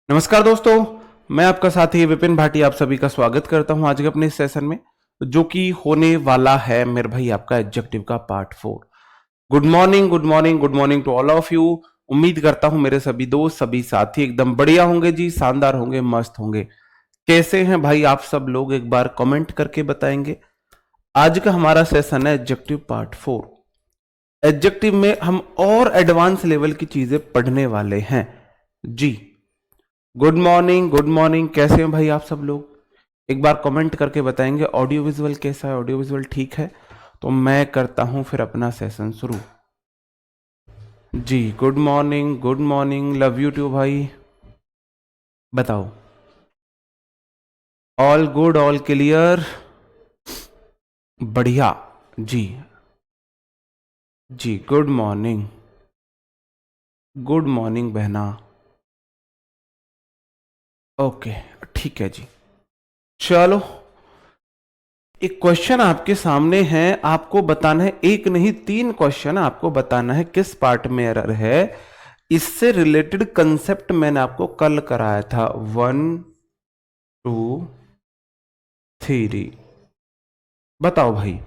नमस्कार दोस्तों, मैं आपका साथी विपिन भाटी आप सभी का स्वागत करता हूं आज के अपने इस सेशन में, जो कि होने वाला है मेरे भाई आपका एडजेक्टिव का part 4। Good morning, good morning, good morning to all of you. उम्मीद करता हूं मेरे सभी दोस्त, सभी साथी एकदम बढ़िया होंगे जी, शानदार होंगे, मस्त होंगे। कैसे हैं भाई आप सब लोग, एक बार कमेंट करके बताएंगे। आज का हमारा सेशन है एडजेक्टिव पार्ट 4। एडजेक्टिव में हम और एडवांस लेवल की चीजें पढ़ने वाले हैं जी। गुड मॉर्निंग, गुड मॉर्निंग, कैसे हैं भाई आप सब लोग, एक बार कमेंट करके बताएंगे। ऑडियो विजुअल कैसा है, ऑडियो विजुअल ठीक है तो मैं करता हूं फिर अपना सेशन शुरू जी। Good morning, good morning, love you too भाई। बताओ, ऑल गुड, ऑल क्लियर, बढ़िया जी। जी गुड मॉर्निंग, गुड मॉर्निंग बहना। ओके, ठीक है जी। चलो, एक क्वेश्चन आपके सामने है, आपको बताना है, एक नहीं 3 क्वेश्चन आपको बताना है किस पार्ट में एरर है। इससे रिलेटेड कंसेप्ट मैंने आपको कल कराया था, 1 2 3। बताओ भाई,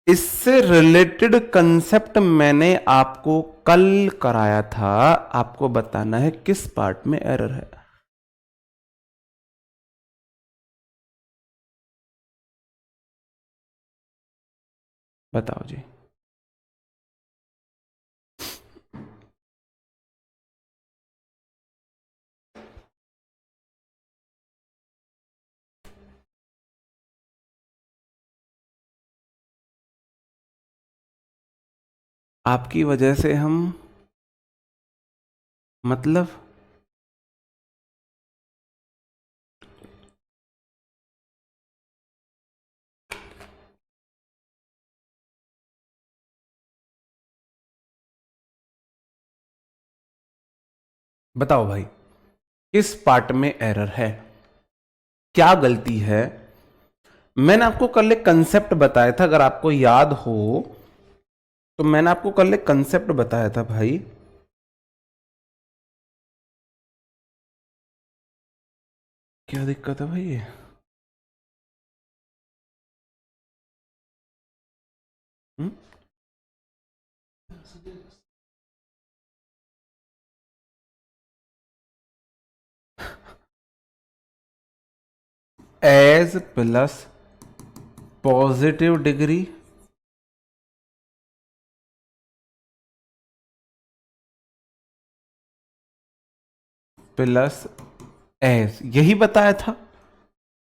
इससे रिलेटेड कंसेप्ट मैंने आपको कल कराया था, आपको बताना है किस पार्ट में एरर है। बताओ जी। आपकी वजह से हम, मतलब बताओ भाई, किस पार्ट में एरर है, क्या गलती है। मैंने आपको कल एक कंसेप्ट बताया था, अगर आपको याद हो तो मैंने आपको कल एक कंसेप्ट बताया था भाई। क्या दिक्कत है भाई ये? As plus positive degree plus as, यही बताया था।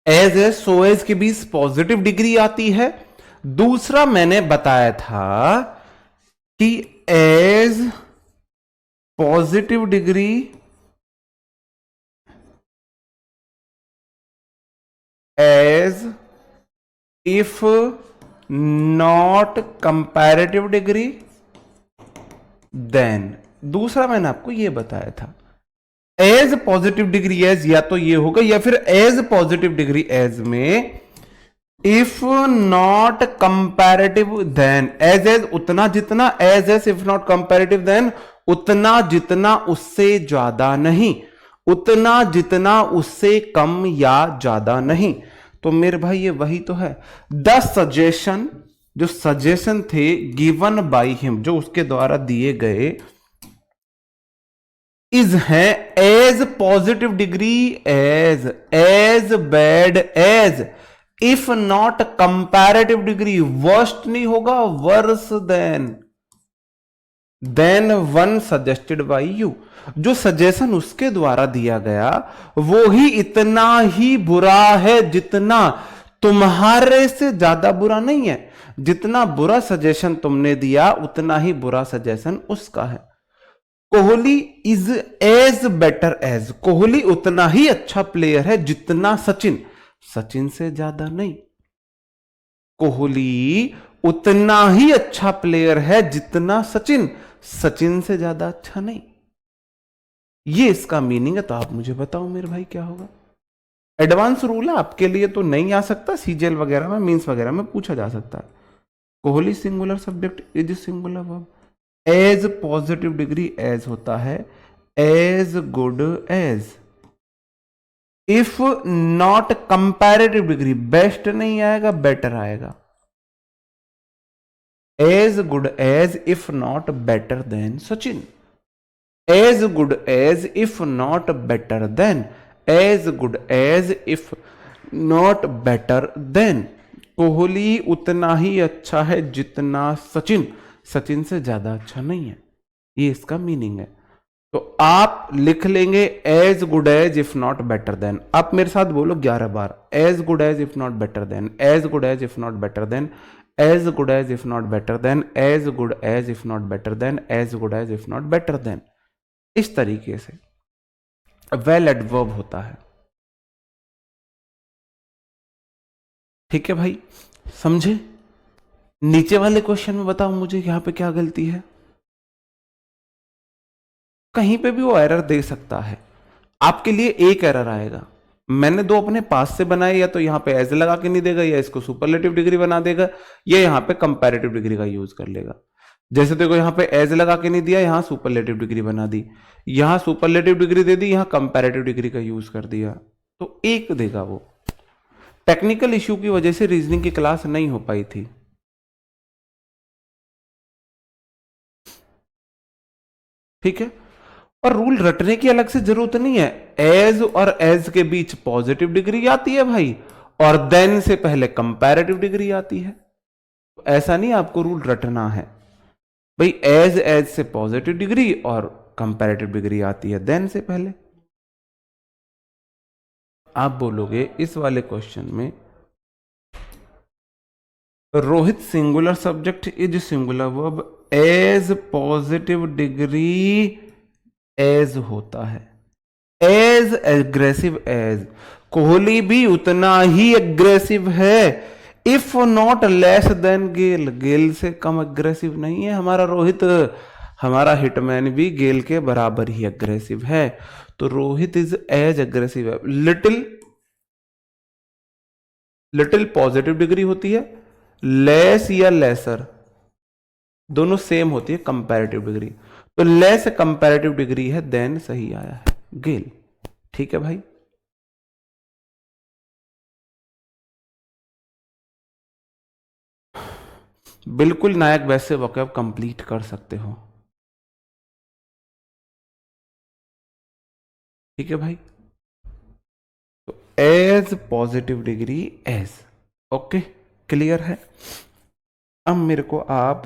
एज है सो एज के बीच पॉजिटिव डिग्री आती है। दूसरा मैंने बताया था कि as positive degree as if not comparative degree than. दूसरा मैंने आपको यह बताया था, एज पॉजिटिव डिग्री एज या तो ये होगा, या फिर एज पॉजिटिव डिग्री एज में if not comparative than. As as उतना जितना, as as if not comparative than उतना जितना, उससे ज्यादा नहीं, उतना जितना उससे कम या ज्यादा नहीं। तो मेरे भाई ये वही तो है। द सजेशन, जो सजेशन थे गिवन बाय हिम, जो उसके द्वारा दिए गए, इज है as positive degree as bad as if not comparative degree, worst नहीं होगा, worse than one suggested by you. जो सजेशन उसके द्वारा दिया गया वो ही इतना ही बुरा है जितना, तुम्हारे से ज्यादा बुरा नहीं है। जितना बुरा सजेशन तुमने दिया उतना ही बुरा सजेशन उसका है। Kohli is as better as, Kohli उतना ही अच्छा प्लेयर है जितना सचिन, सचिन से ज्यादा नहीं। कोहली उतना ही अच्छा प्लेयर है जितना सचिन, सचिन से ज्यादा अच्छा नहीं। ये इसका मीनिंग है। तो आप मुझे बताओ मेरे भाई क्या होगा। एडवांस रूल है आपके लिए, तो नहीं आ सकता, सीजीएल वगैरह में, मीन्स वगैरह में पूछा जा सकता है। Kohli singular subject is singular verb, as positive degree as होता है as good as, if not comparative degree, best नहीं आएगा, बेटर आएगा। As good as if not better than Sachin, as good as if not better than, as good as if not better than. Kohli उतना ही अच्छा है जितना सचिन, सचिन से ज्यादा अच्छा नहीं है, ये इसका मीनिंग है। तो आप लिख लेंगे as good as if not better than. आप मेरे साथ बोलो 11 बार, as good as if not better than, as good as if not better than, as good as if not better than, as good as if not better than, as good as if not better than. इस तरीके से well adverb होता है। ठीक है भाई, समझे? नीचे वाले क्वेश्चन में बताओ मुझे यहां पे क्या गलती है। कहीं पे भी वो एरर दे सकता है, आपके लिए एक एरर आएगा। मैंने दो अपने पास से बनाए, या तो यहां पे एज लगा के नहीं देगा, या इसको सुपरलेटिव डिग्री बना देगा, या यहां पे कंपैरेटिव डिग्री का यूज कर लेगा। जैसे देखो यहां पे एज लगा के नहीं दिया, यहां सुपरलेटिव डिग्री बना दी, यहां सुपरलेटिव डिग्री दे दी, यहां कंपैरेटिव डिग्री का यूज कर दिया, तो एक देगा वो। टेक्निकल इश्यू की वजह से रीजनिंग की क्लास नहीं हो पाई थी। ठीक है, और रूल रटने की अलग से जरूरत नहीं है। एज और एज के बीच पॉजिटिव डिग्री आती है भाई, और देन से पहले कंपैरेटिव डिग्री आती है। ऐसा नहीं आपको रूल रटना है भाई, एज एज से पॉजिटिव डिग्री और कंपैरेटिव डिग्री आती है देन से पहले। आप बोलोगे इस वाले क्वेश्चन में Rohit singular subject is singular verb as positive degree as होता है, एज एग्रेसिव एज। कोहली भी उतना ही एग्रेसिव है, if not less than Gayle, Gayle से कम एग्रेसिव नहीं है हमारा रोहित। हमारा हिटमैन भी गेल के बराबर ही एग्रेसिव है, तो रोहित इज एज एग्रेसिव है। लिटिल, लिटिल पॉजिटिव डिग्री होती है, लेस या लेसर दोनों सेम होती है कंपैरेटिव डिग्री, तो लेस कंपैरेटिव डिग्री है देन सही आया है गेल। ठीक है भाई, बिल्कुल नायक वैसे वोकैब कंप्लीट कर सकते हो। ठीक है भाई, तो as positive degree as, okay clear है। अब मेरे को आप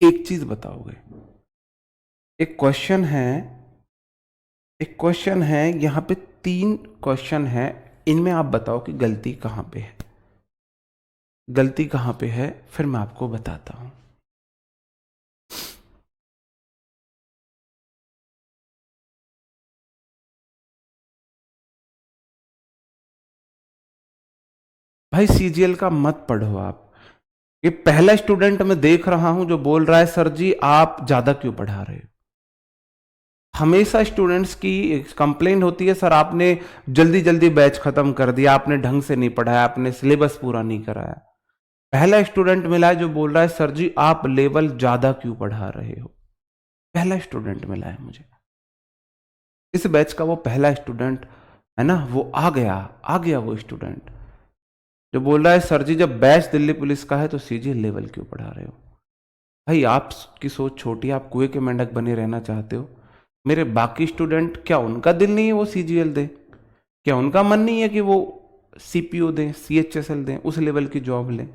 एक चीज बताओगे, एक क्वेश्चन है, एक क्वेश्चन है यहां पे 3 क्वेश्चन है, इनमें आप बताओ कि गलती कहां पे है, गलती कहां पे है, फिर मैं आपको बताता हूं। भाई सीजीएल का मत पढ़ो आप, ये पहला स्टूडेंट मैं देख रहा हूं जो बोल रहा है सर जी आप ज्यादा क्यों पढ़ा रहे हो। हमेशा स्टूडेंट्स की कंप्लेंट होती है सर आपने जल्दी जल्दी बैच खत्म कर दिया, आपने ढंग से नहीं पढ़ाया, आपने सिलेबस पूरा नहीं कराया। पहला स्टूडेंट मिला है जो बोल रहा है सर जी आप लेवल ज्यादा क्यों पढ़ा रहे हो, पहला स्टूडेंट मिला है मुझे इस बैच का, वो पहला स्टूडेंट है ना, वो आ गया वो स्टूडेंट जो बोल रहा है सर जी जब बैच दिल्ली पुलिस का है तो सीजी लेवल क्यों पढ़ा रहे हो। भाई आपकी सोच छोटी है, आप कुएं के मेंढक बने रहना चाहते हो। मेरे बाकी स्टूडेंट, क्या उनका दिल नहीं है वो सीजीएल दे, क्या उनका मन नहीं है कि वो सीपीओ दें, सीएचएसएल दें, उस लेवल की जॉब लें।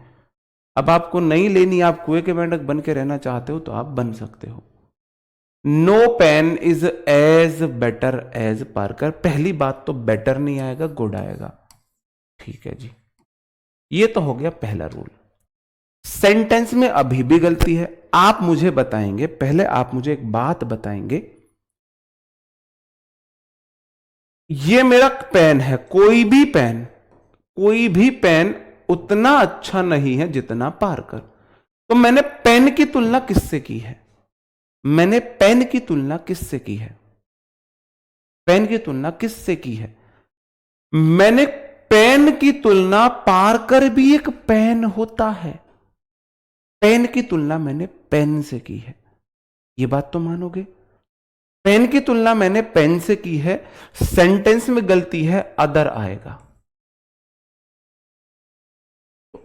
अब आपको नहीं लेनी, आप कुएं के मेंढक बन के रहना चाहते हो तो आप बन सकते हो। No pen is as better as Parker, पहली बात तो बेटर नहीं आएगा, गुड आएगा। ठीक है जी, ये तो हो गया पहला रूल। सेंटेंस में अभी भी गलती है, आप मुझे बताएंगे, पहले आप मुझे एक बात बताएंगे, ये मेरा पेन है, कोई भी पेन उतना अच्छा नहीं है जितना पार्कर, तो मैंने पेन की तुलना किससे की है, मैंने पेन की तुलना किससे की है, पेन की तुलना किससे की है, मैंने पेन की तुलना, पार्कर भी एक पेन होता है, पेन की तुलना मैंने पेन से की है, ये बात तो मानोगे। पेन की तुलना मैंने पेन से की है, सेंटेंस में गलती है, अदर आएगा।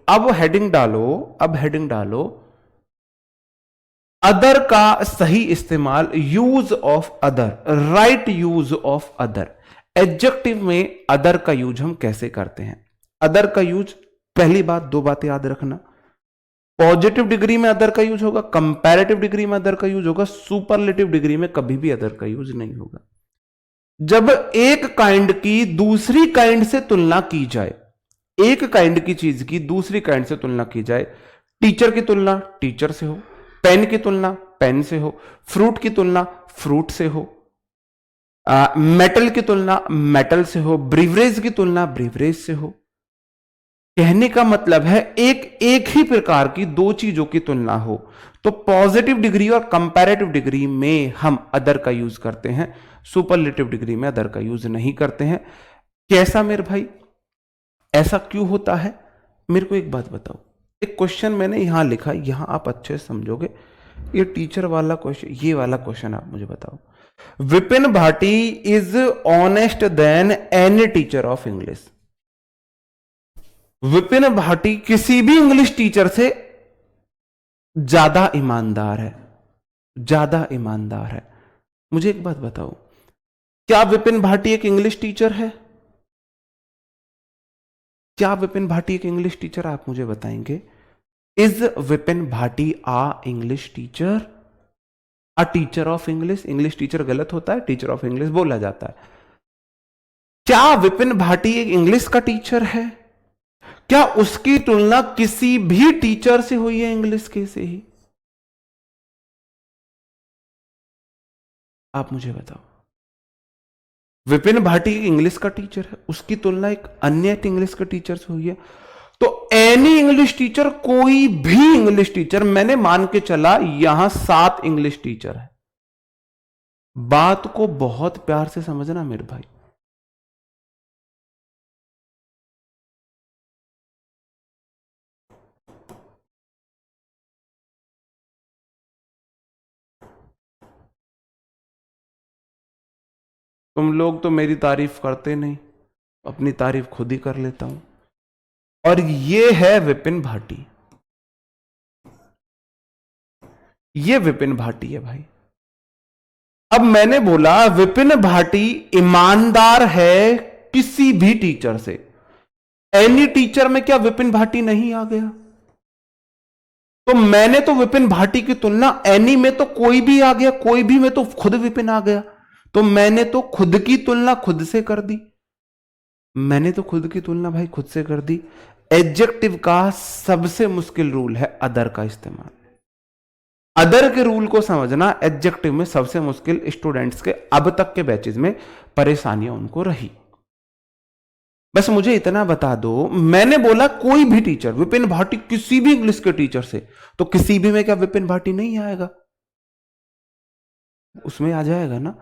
अब हेडिंग डालो, अब हेडिंग डालो, अदर का सही इस्तेमाल, use of other, right use of other. Adjective में अदर का यूज हम कैसे करते हैं? अदर का यूज, पहली बात, दो बातें याद रखना, पॉजिटिव डिग्री में अदर का यूज होगा, कंपैरेटिव डिग्री में अदर का यूज होगा, सुपरलेटिव डिग्री में कभी भी अदर का यूज नहीं होगा। जब एक काइंड की दूसरी काइंड से तुलना की जाए, एक काइंड की चीज की दूसरी काइंड से तुलना की जाए, टीचर की तुलना टीचर से हो, पेन की तुलना पेन से हो, फ्रूट की तुलना फ्रूट से हो, मेटल की तुलना मेटल से हो, ब्रिवरेज की तुलना ब्रिवरेज से हो। कहने का मतलब है एक ही प्रकार की दो चीजों की तुलना हो तो पॉजिटिव डिग्री और कंपैरेटिव डिग्री में हम अदर का यूज करते हैं, सुपरलेटिव डिग्री में अदर का यूज नहीं करते हैं। कैसा मेरे भाई, ऐसा क्यों होता है? मेरे को एक बात बताओ, एक क्वेश्चन मैंने यहां लिखा, यहां आप अच्छे से समझोगे, ये टीचर वाला क्वेश्चन, ये वाला क्वेश्चन आप मुझे बताओ, Vipin Bhati is honest than any teacher of English. Vipin Bhati किसी भी इंग्लिश टीचर से ज्यादा ईमानदार है, ज्यादा ईमानदार है। मुझे एक बात बताओ, क्या विपिन भाटी एक इंग्लिश टीचर है? क्या विपिन भाटी एक इंग्लिश टीचर? आप मुझे बताएंगे, is Vipin Bhati a English teacher, a teacher of English? English teacher गलत होता है, टीचर ऑफ इंग्लिश बोला जाता है। क्या विपिन भाटी एक इंग्लिश का टीचर है? क्या उसकी तुलना किसी भी टीचर से हुई है इंग्लिश के से ही? आप मुझे बताओ। विपिन भाटी एक इंग्लिश का टीचर है, उसकी तुलना एक अन्य इंग्लिश के टीचर से हुई है, तो एनी इंग्लिश टीचर, कोई भी इंग्लिश टीचर, मैंने मान के चला यहां 7 इंग्लिश टीचर है। बात को बहुत प्यार से समझना मेरे भाई। तुम लोग तो मेरी तारीफ करते नहीं, अपनी तारीफ खुद ही कर लेता हूं। और ये है विपिन भाटी, ये विपिन भाटी है भाई। अब मैंने बोला विपिन भाटी ईमानदार है किसी भी टीचर से, एनी टीचर में क्या विपिन भाटी नहीं आ गया? तो मैंने तो विपिन भाटी की तुलना एनी में तो कोई भी आ गया, कोई भी में तो खुद विपिन आ गया, तो मैंने तो खुद की तुलना खुद से कर दी, मैंने तो खुद की तुलना भाई खुद से कर दी। एडजेक्टिव का सबसे मुश्किल रूल है अदर का इस्तेमाल। अदर के रूल को समझना एडजेक्टिव में सबसे मुश्किल, स्टूडेंट्स के अब तक के बैचेज में परेशानियां उनको रही। बस मुझे इतना बता दो, मैंने बोला कोई भी टीचर, विपिन भाटी किसी भी इंग्लिश के टीचर से, तो किसी भी में क्या विपिन भाटी नहीं आएगा? उसमें आ जाएगा ना।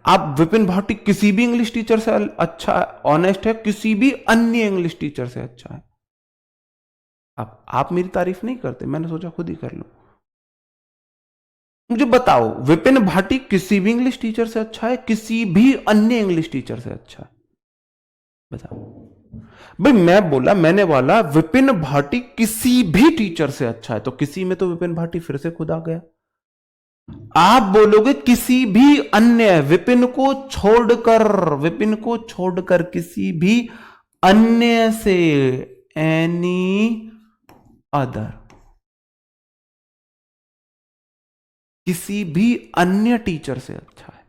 आप विपिन भाटी किसी भी इंग्लिश टीचर से अच्छा ऑनेस्ट है, किसी भी अन्य इंग्लिश टीचर से अच्छा है। आप मेरी तारीफ नहीं करते, मैंने सोचा खुद ही कर लो। मुझे बताओ, विपिन भाटी किसी भी इंग्लिश टीचर से अच्छा है, किसी भी अन्य इंग्लिश टीचर से अच्छा है? बताओ भाई। मैं बोला, मैंने बोला विपिन भाटी किसी भी टीचर से अच्छा है, तो किसी में तो विपिन भाटी फिर से खुद आ गया। आप बोलोगे किसी भी अन्य, विपिन को छोड़कर, विपिन को छोड़कर किसी भी अन्य से, एनी अदर, किसी भी अन्य टीचर से अच्छा है।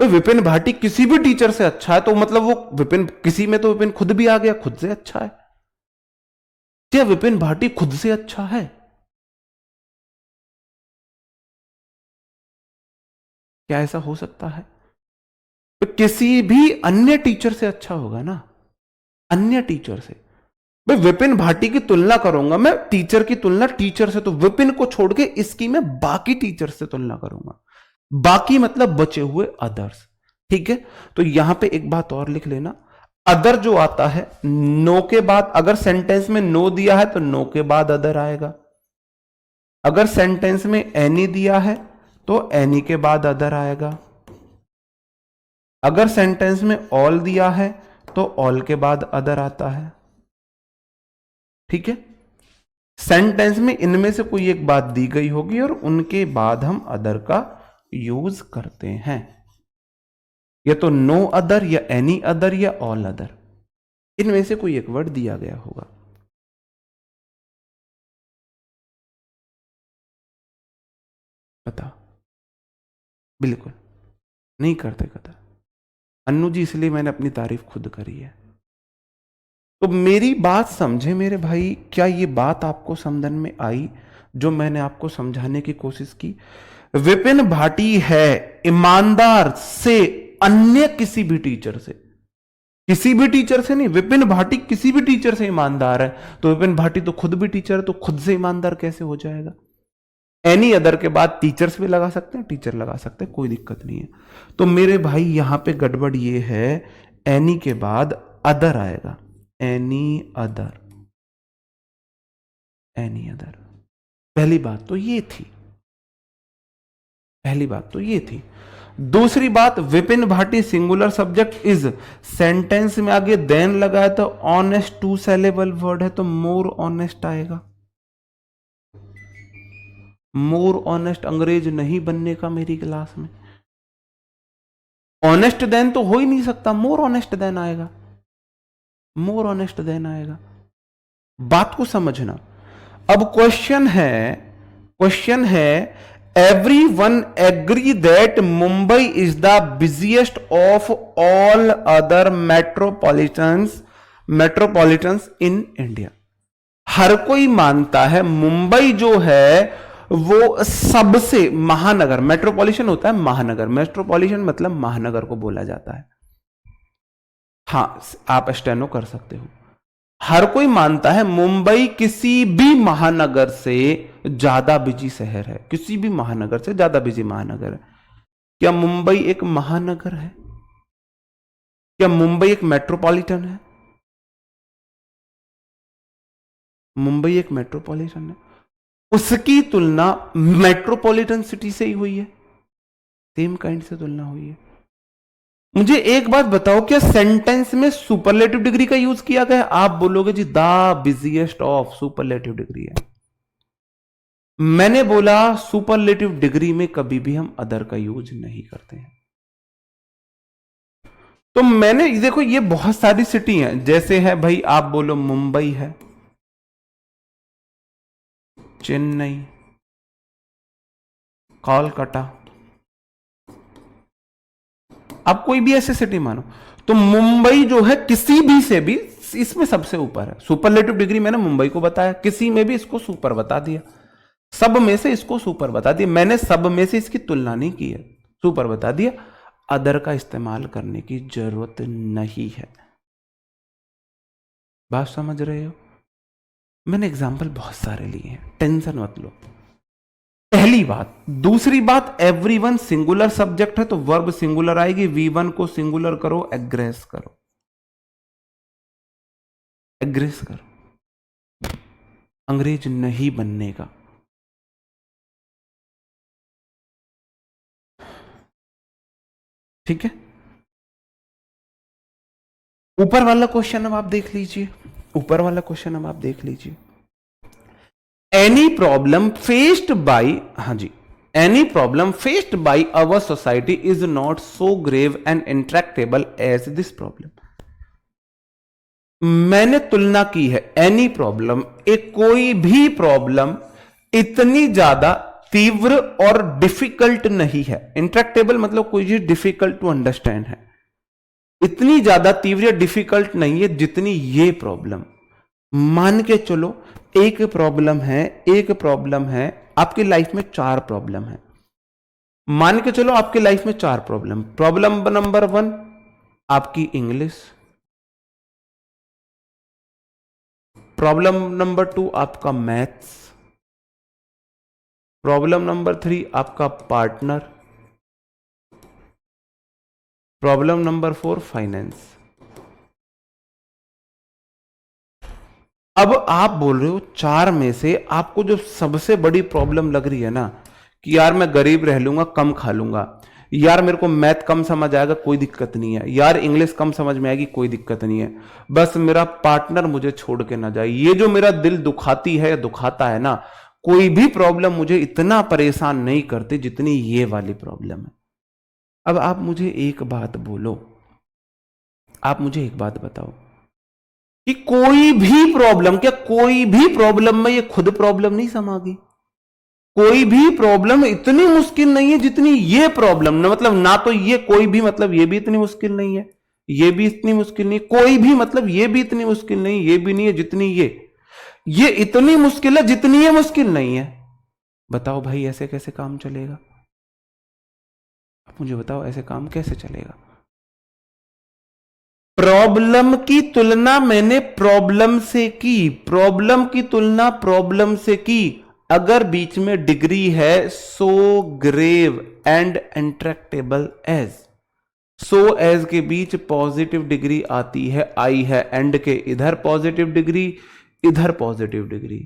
तो विपिन भाटी किसी भी टीचर से अच्छा है, तो मतलब वो विपिन किसी में तो विपिन खुद भी आ गया, खुद से अच्छा है। क्या विपिन भाटी खुद से अच्छा है? क्या ऐसा हो सकता है? तो किसी भी अन्य टीचर से अच्छा होगा ना, अन्य टीचर से। भाई विपिन भाटी की तुलना करूंगा मैं, टीचर की तुलना टीचर से, तो विपिन को छोड़ के इसकी मैं बाकी टीचर से तुलना करूंगा। बाकी मतलब बचे हुए अदर्स, ठीक है। तो यहां पे एक बात और लिख लेना, अदर जो आता है नो के बाद, अगर सेंटेंस में नो दिया है तो नो के बाद अदर आएगा। अगर सेंटेंस में एनी दिया है तो एनी के बाद अदर आएगा। अगर सेंटेंस में ऑल दिया है तो ऑल के बाद अदर आता है। ठीक है, सेंटेंस में इनमें से कोई एक बात दी गई होगी और उनके बाद हम अदर का यूज करते हैं। या तो नो अदर या एनी अदर या ऑल अदर, इनमें से कोई एक वर्ड दिया गया होगा। पता बिल्कुल नहीं करते कदर अन्नू जी, इसलिए मैंने अपनी तारीफ खुद करी है। तो मेरी बात समझे मेरे भाई, क्या ये बात आपको समझ में आई जो मैंने आपको समझाने की कोशिश की? विपिन भाटी है ईमानदार से अन्य किसी भी टीचर से, किसी भी टीचर से नहीं, विपिन भाटी किसी भी टीचर से ईमानदार है, तो विपिन भाटी तो खुद भी टीचर है, तो खुद से ईमानदार कैसे हो जाएगा? एनी अदर के बाद टीचर्स भी लगा सकते हैं, टीचर लगा सकते हैं, कोई दिक्कत नहीं है। तो मेरे भाई यहां पे गड़बड़ ये है, एनी के बाद अदर आएगा, एनी अदर, एनी अदर। पहली बात तो ये थी, पहली बात तो ये थी। दूसरी बात, Vipin Bhati singular subject is, sentence में आगे देन लगाया तो ऑनेस्ट टू सेलेबल वर्ड है, तो मोर ऑनेस्ट आएगा। मोर ऑनेस्ट अंग्रेज नहीं बनने का मेरी क्लास में। ऑनेस्ट देन तो हो ही नहीं सकता, मोर ऑनेस्ट देन आएगा, मोर ऑनेस्ट देन आएगा। बात को समझना। अब क्वेश्चन है everyone agree that Mumbai is the busiest of all other metropolitans in India। हर कोई मानता है मुंबई जो है वो सबसे महानगर, मेट्रोपॉलिटन होता है महानगर, मेट्रोपॉलिटन मतलब महानगर को बोला जाता है। हां, आप स्टेनो कर सकते हो। हर कोई मानता है मुंबई किसी भी महानगर से ज्यादा बिजी शहर है, किसी भी महानगर से ज्यादा बिजी महानगर है। क्या मुंबई एक महानगर है? क्या मुंबई एक मेट्रोपॉलिटन है? मुंबई एक मेट्रोपॉलिटन है, उसकी तुलना मेट्रोपॉलिटन सिटी से ही हुई है, सेम काइंड से तुलना हुई है। मुझे एक बात बताओ, क्या सेंटेंस में सुपरलेटिव डिग्री का यूज किया गया? आप बोलोगे जी the busiest of, superlative degree है। मैंने बोला सुपरलेटिव डिग्री में कभी भी हम अदर का यूज नहीं करते हैं। तो मैंने देखो, ये बहुत सारी सिटी हैं, जैसे है भाई आप बोलो मुंबई है, चेन्नई, कोलकाता, आप कोई भी ऐसे सिटी मानो, तो मुंबई जो है किसी भी से भी इसमें सबसे ऊपर है। सुपरलेटिव डिग्री मैंने मुंबई को बताया, किसी में भी इसको सुपर बता दिया, सब में से इसको सुपर बता दिया। मैंने सब में से इसकी तुलना नहीं की है, सुपर बता दिया। अदर का इस्तेमाल करने की जरूरत नहीं है। बात समझ रहे हो? मैंने एग्जाम्पल बहुत सारे लिए हैं, टेंशन मत लो। पहली बात। दूसरी बात, एवरीवन सिंगुलर सब्जेक्ट है तो वर्ब सिंगुलर आएगी। V1 को सिंगुलर करो, एग्रेस करो, एग्रेस करो, अंग्रेज नहीं बनने का। ठीक है, ऊपर वाला क्वेश्चन अब आप देख लीजिए, ऊपर वाला क्वेश्चन अब आप देख लीजिए। एनी प्रॉब्लम फेस्ड बाई, हाँ जी, any problem faced by our society is not so grave and intractable as this problem. मैंने तुलना की है, एनी प्रॉब्लम, एक कोई भी प्रॉब्लम इतनी ज्यादा तीव्र और डिफिकल्ट नहीं है। इंट्रैक्टेबल मतलब कोई चीज डिफिकल्ट टू अंडरस्टैंड है, इतनी ज्यादा तीव्र या डिफिकल्ट नहीं है जितनी ये प्रॉब्लम। मान के चलो एक प्रॉब्लम है, आपकी लाइफ में 4 प्रॉब्लम है। मान के चलो आपकी लाइफ में 4 प्रॉब्लम। प्रॉब्लम नंबर 1 आपकी इंग्लिश, प्रॉब्लम नंबर 2 आपका मैथ्स, प्रॉब्लम नंबर 3 आपका पार्टनर, प्रॉब्लम नंबर 4 फाइनेंस। अब आप बोल रहे हो 4 में से आपको जो सबसे बड़ी प्रॉब्लम लग रही है ना, कि यार मैं गरीब रह लूंगा, कम खा लूंगा, यार मेरे को मैथ कम समझ आएगा, कोई दिक्कत नहीं है, यार इंग्लिश कम समझ में आएगी, कोई दिक्कत नहीं है, बस मेरा पार्टनर मुझे छोड़ के ना जाए। ये जो मेरा दिल दुखाती है या दुखाता है ना, कोई भी प्रॉब्लम मुझे इतना परेशान नहीं करती जितनी ये वाली प्रॉब्लम है। अब आप मुझे एक बात बोलो, आप मुझे एक बात बताओ कि कोई भी प्रॉब्लम, क्या कोई भी प्रॉब्लम में ये खुद प्रॉब्लम नहीं समागी? कोई भी प्रॉब्लम इतनी मुश्किल नहीं है जितनी ये प्रॉब्लम ना, मतलब ना तो ये कोई भी, मतलब ये भी इतनी मुश्किल नहीं है, ये भी इतनी मुश्किल नहीं, कोई भी मतलब ये भी इतनी मुश्किल नहीं, ये भी नहीं है जितनी ये इतनी मुश्किल है जितनी ये मुश्किल नहीं है। बताओ भाई ऐसे कैसे काम चलेगा? आप मुझे बताओ ऐसे काम कैसे चलेगा? प्रॉब्लम की तुलना मैंने प्रॉब्लम से की, प्रॉब्लम की तुलना प्रॉब्लम से की। अगर बीच में डिग्री है, so grave and intractable as, so as के बीच पॉजिटिव डिग्री आती है, आई है, एंड के इधर पॉजिटिव डिग्री, इधर पॉजिटिव डिग्री,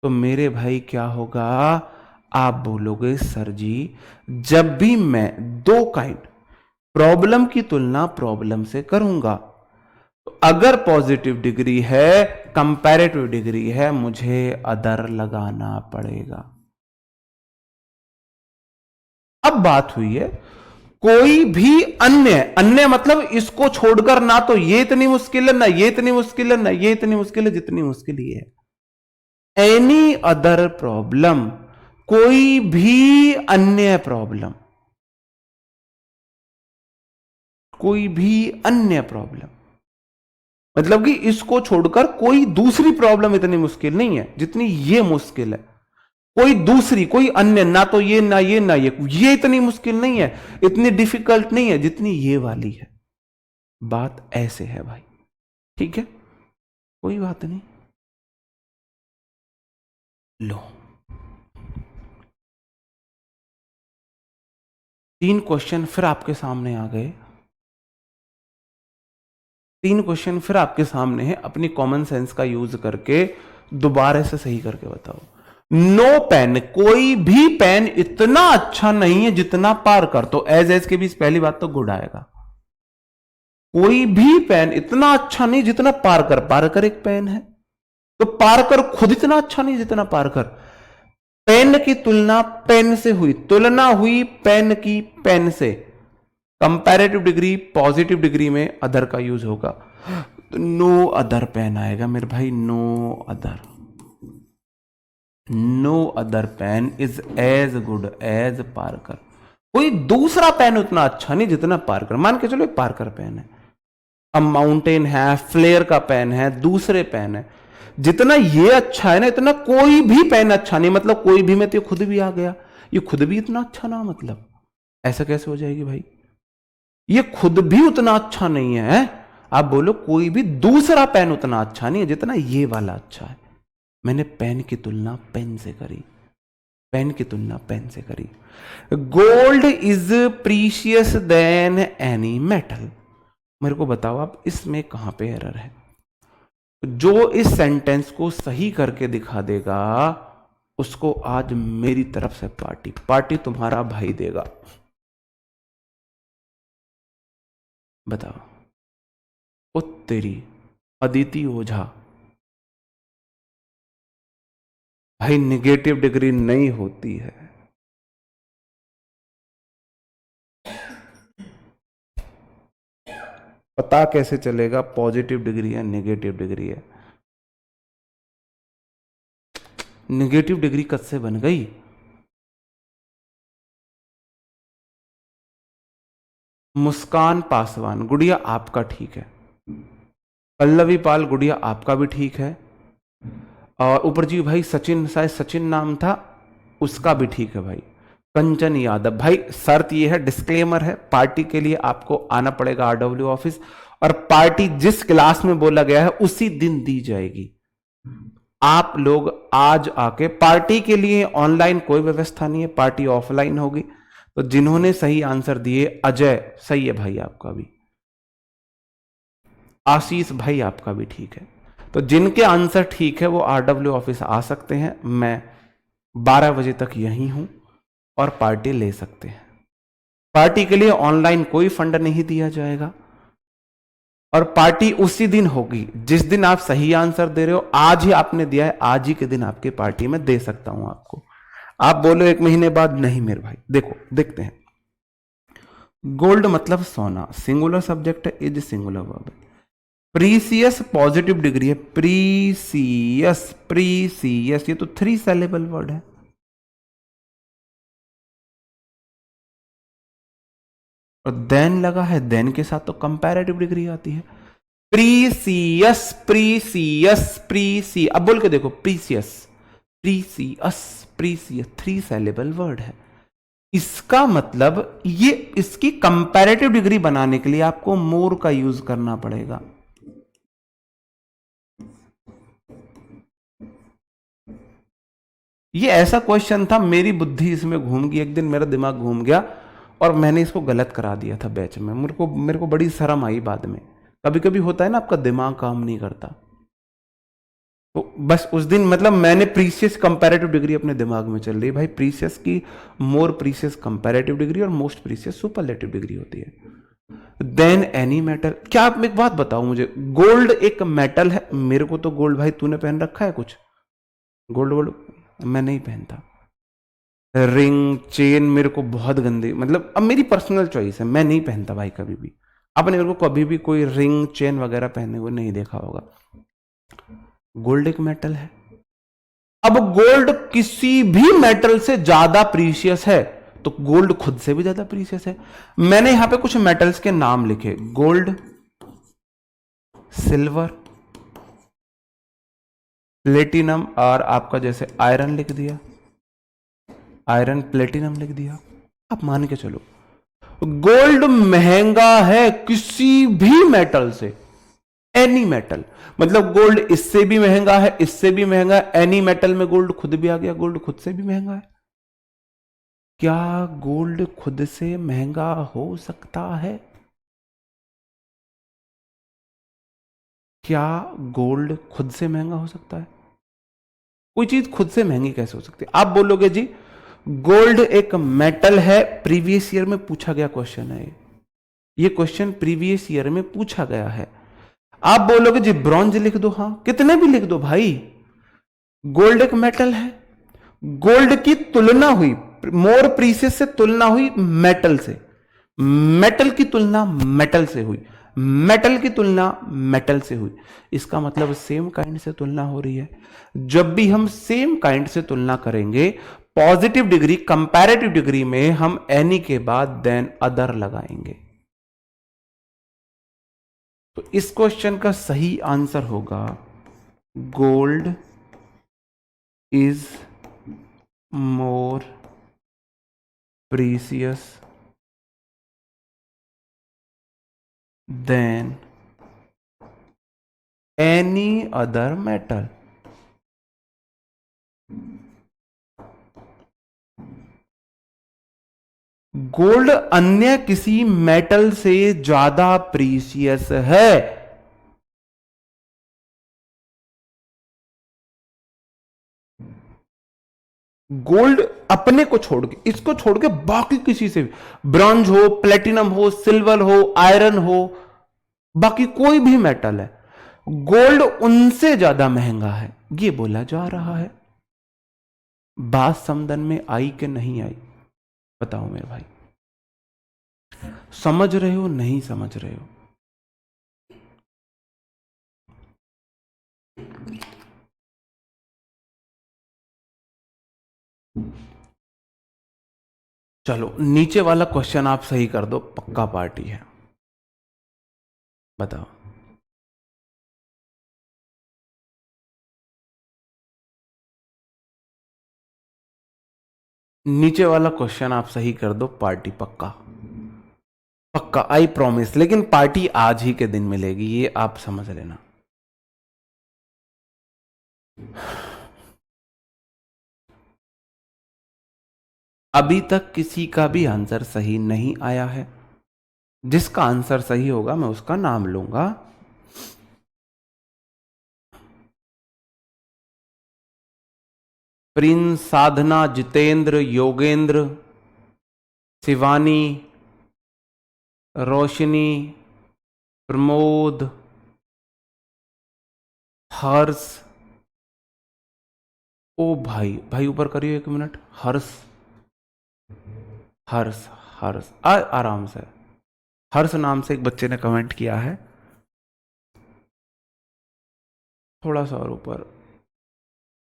तो मेरे भाई क्या होगा? आप बोलोगे सर जी जब भी मैं दो काइंड प्रॉब्लम की तुलना प्रॉब्लम से करूंगा, तो अगर पॉजिटिव डिग्री है, कंपैरेटिव डिग्री है, मुझे अदर लगाना पड़ेगा। अब बात हुई है कोई भी अन्य, अन्य मतलब इसको छोड़कर, ना तो ये इतनी मुश्किल है, ना ये इतनी मुश्किल है, ना ये इतनी मुश्किल है जितनी मुश्किल ये है। एनी अदर प्रॉब्लम, कोई भी अन्य प्रॉब्लम, कोई भी अन्य प्रॉब्लम, मतलब कि इसको छोड़कर कोई दूसरी प्रॉब्लम इतनी मुश्किल नहीं है जितनी ये मुश्किल है। कोई दूसरी, कोई अन्य, ना तो ये ना ये ना ये इतनी मुश्किल नहीं है, इतनी डिफिकल्ट नहीं है जितनी ये वाली है। बात ऐसे है भाई, ठीक है, कोई बात नहीं। लो 3 क्वेश्चन फिर आपके सामने आ गए, 3 क्वेश्चन फिर आपके सामने है, अपनी कॉमन सेंस का यूज करके दोबारा से सही करके बताओ। नो पेन, कोई भी पेन इतना अच्छा नहीं है जितना पार्कर, तो एज के बीच पहली बात तो गुड आएगा। कोई भी पेन इतना अच्छा नहीं जितना पार्कर, पार्कर एक पेन है, तो पार्कर खुद इतना अच्छा नहीं जितना पार्कर। पेन की तुलना पेन से हुई, तुलना हुई पेन की पेन से, कंपैरेटिव डिग्री पॉजिटिव डिग्री में अदर का यूज होगा, तो नो अदर पेन आएगा मेरे भाई, no other, no other pen is as good as Parker. कोई दूसरा पेन उतना अच्छा नहीं जितना पार्कर। मान के चलो एक पार्कर पेन है, अब माउंटेन है, फ्लेयर का पेन है, दूसरे पेन है, जितना ये अच्छा है ना इतना कोई भी पेन अच्छा नहीं, मतलब कोई भी में तो खुद भी आ गया, ये खुद भी इतना अच्छा ना, मतलब ऐसा कैसे हो जाएगी भाई? ये खुद भी उतना अच्छा नहीं है। आप बोलो कोई भी दूसरा पेन उतना अच्छा नहीं है जितना ये वाला अच्छा है। मैंने पेन की तुलना पेन से करी, पेन की तुलना पेन से करी। Gold is precious than any metal. मेरे को बताओ आप इसमें कहां पे एरर है? जो इस सेंटेंस को सही करके दिखा देगा उसको आज मेरी तरफ से पार्टी, पार्टी तुम्हारा भाई देगा। बताओ। ओ तेरी अदिति ओझा, भाई निगेटिव डिग्री नहीं होती है। पता कैसे चलेगा पॉजिटिव डिग्री है नेगेटिव डिग्री है? नेगेटिव डिग्री कब से बन गई? मुस्कान पासवान, गुड़िया आपका ठीक है, पल्लवी पाल गुड़िया आपका भी ठीक है, और ऊपर जी भाई सचिन, शायद सचिन नाम था, उसका भी ठीक है भाई। कंचन यादव, भाई शर्त ये है, डिस्क्लेमर है, पार्टी के लिए आपको आना पड़ेगा आरडब्ल्यू ऑफिस, और पार्टी जिस क्लास में बोला गया है उसी दिन दी जाएगी। आप लोग आज आके, पार्टी के लिए ऑनलाइन कोई व्यवस्था नहीं है, पार्टी ऑफलाइन होगी। तो जिन्होंने सही आंसर दिए, अजय सही है भाई आपका भी, आशीष भाई आपका भी ठीक है। तो जिनके आंसर ठीक है वो आरडब्ल्यू ऑफिस आ सकते हैं, मैं 12 बजे तक यहीं हूं। और पार्टी ले सकते हैं। पार्टी के लिए ऑनलाइन कोई फंड नहीं दिया जाएगा और पार्टी उसी दिन होगी जिस दिन आप सही आंसर दे रहे हो। आज ही आपने दिया है, आज ही के दिन आपकी पार्टी में दे सकता हूं आपको। आप बोलो 1 महीने बाद, नहीं मेरे भाई। देखो देखते हैं। गोल्ड मतलब सोना, सिंगुलर सब्जेक्ट है, इज सिंगुलर वर्ब है। प्रीसियस पॉजिटिव डिग्री है, प्रीसियस प्रीसियस, ये तो 3 सेलेबल वर्ड है। और देन लगा है, देन के साथ तो कंपैरेटिव डिग्री आती है। प्रीसियस प्रीसियस प्रीसी, अब बोल के देखो, precious precious precious, 3 saleable word है। इसका मतलब ये, इसकी कंपैरेटिव डिग्री बनाने के लिए आपको मोर का यूज करना पड़ेगा। ये ऐसा क्वेश्चन था, मेरी बुद्धि इसमें घूम गई, एक दिन मेरा दिमाग घूम गया और मैंने इसको गलत करा दिया था बैच में। मेरे को बड़ी शर्म आई बाद में। कभी कभी होता है ना, आपका दिमाग काम नहीं करता। तो बस उस दिन मतलब मैंने प्रीसियस कंपैरेटिव डिग्री अपने दिमाग में चल रही है भाई। प्रीसियस की मोर प्रीसियस कंपैरेटिव डिग्री और मोस्ट प्रीसियस सुपरलेटिव डिग्री होती है। देन एनी मेटल, क्या आप एक बात बताओ मुझे, गोल्ड एक मेटल है? मेरे को तो गोल्ड, भाई तूने पहन रखा है कुछ गोल्ड वोल्ड? मैं नहीं पहनता। रिंग चेन मेरे को बहुत गंदी, मतलब अब मेरी पर्सनल चॉइस है, मैं नहीं पहनता भाई कभी भी। आपने मेरे को कभी भी कोई रिंग चेन वगैरह पहने हुए नहीं देखा होगा। गोल्ड एक मेटल है। अब गोल्ड किसी भी मेटल से ज्यादा प्रीशियस है, तो गोल्ड खुद से भी ज्यादा प्रीशियस है। मैंने यहां पे कुछ मेटल्स के नाम लिखे, गोल्ड, सिल्वर, प्लेटिनम, और आपका जैसे आयरन लिख दिया, आयरन प्लेटिनम लिख दिया। आप मान के चलो गोल्ड महंगा है किसी भी मेटल से, एनी मेटल। मतलब गोल्ड इससे भी महंगा है, इससे भी महंगा है, एनी मेटल में गोल्ड खुद भी आ गया, गोल्ड खुद से भी महंगा है। क्या गोल्ड खुद से महंगा हो सकता है? क्या गोल्ड खुद से महंगा हो सकता है? कोई चीज खुद से महंगी कैसे हो सकती है? आप बोलोगे जी गोल्ड एक मेटल है, प्रीवियस ईयर में पूछा गया क्वेश्चन है ये क्वेश्चन प्रीवियस ईयर में पूछा गया है। आप बोलोगे जी ब्रॉन्ज लिख दो, हां कितने भी लिख दो भाई, गोल्ड एक मेटल है। गोल्ड की तुलना हुई, मोर प्रीसियस से तुलना हुई मेटल से, मेटल की तुलना मेटल से हुई, मेटल की तुलना मेटल से हुई। इसका मतलब सेम काइंड से तुलना हो रही है। जब भी हम सेम काइंड से तुलना करेंगे, पॉजिटिव डिग्री कंपैरेटिव डिग्री में हम एनी के बाद देन अदर लगाएंगे। तो इस क्वेश्चन का सही आंसर होगा gold is more precious than any other metal. Gold अन्य किसी मेटल से ज्यादा प्रीसियस है। गोल्ड अपने को छोड़ के, इसको छोड़ के बाकी किसी से भी, ब्रॉन्ज हो, प्लेटिनम हो, सिल्वर हो, आयरन हो, बाकी कोई भी मेटल है, गोल्ड उनसे ज्यादा महंगा है, ये बोला जा रहा है। बात समझ में आई कि नहीं आई? बताओ मेरे भाई, समझ रहे हो नहीं समझ रहे हो? चलो नीचे वाला क्वेश्चन आप सही कर दो, पक्का पार्टी है। बताओ। नीचे वाला क्वेश्चन आप सही कर दो, पार्टी पक्का, पक्का आई प्रॉमिस। लेकिन पार्टी आज ही के दिन मिलेगी, ये आप समझ लेना। अभी तक किसी का भी आंसर सही नहीं आया है। जिसका आंसर सही होगा मैं उसका नाम लूंगा। प्रिंस, साधना, जितेंद्र, योगेंद्र, शिवानी, रोशनी, प्रमोद, हर्ष। ओ भाई भाई ऊपर करिए 1 मिनट। हर्ष, हर्ष, हर्ष आराम से। हर्ष नाम से एक बच्चे ने कमेंट किया है, थोड़ा सा और ऊपर,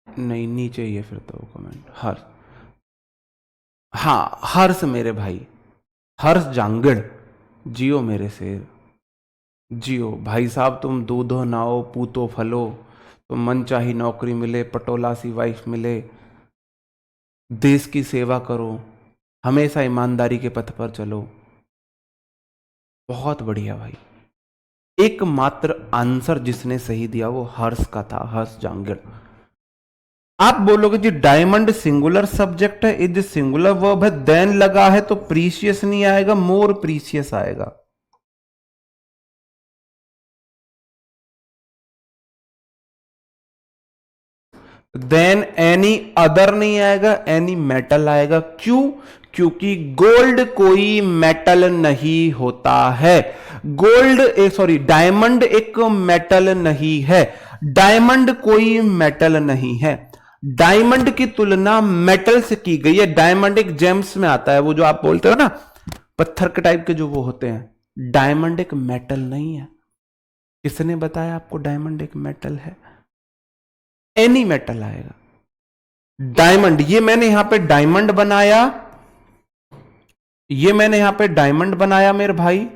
नहीं नीचे ही है फिर तो वो कमेंट। हर्ष, हाँ हर्ष मेरे भाई, हर्ष जांगड़, जियो मेरे शेर, जियो भाई साहब। तुम दूधो नाओ पूतो फलो, तुम मन चाही नौकरी मिले, पटोला सी वाइफ मिले, देश की सेवा करो, हमेशा ईमानदारी के पथ पर चलो। बहुत बढ़िया भाई। एकमात्र आंसर जिसने सही दिया वो हर्ष का था, हर्ष जांगड़। आप बोलोगे जी डायमंड सिंगुलर सब्जेक्ट है, इज सिंगुलर वर्ब है, देन लगा है तो प्रीशियस नहीं आएगा, मोर प्रीशियस आएगा। देन एनी अदर नहीं आएगा, एनी मेटल आएगा। क्यों? क्योंकि गोल्ड कोई मेटल नहीं होता है। गोल्ड सॉरी डायमंड एक मेटल नहीं है, डायमंड कोई मेटल नहीं है। डायमंड की तुलना मेटल से की गई है। डायमंड एक जेम्स में आता है, वो जो आप बोलते हो ना पत्थर के टाइप के जो वो होते हैं। डायमंड एक मेटल नहीं है। किसने बताया आपको डायमंड एक मेटल है? एनी मेटल आएगा। डायमंड, ये मैंने यहां पे डायमंड बनाया, ये मैंने यहां पे डायमंड बनाया मेरे भाई।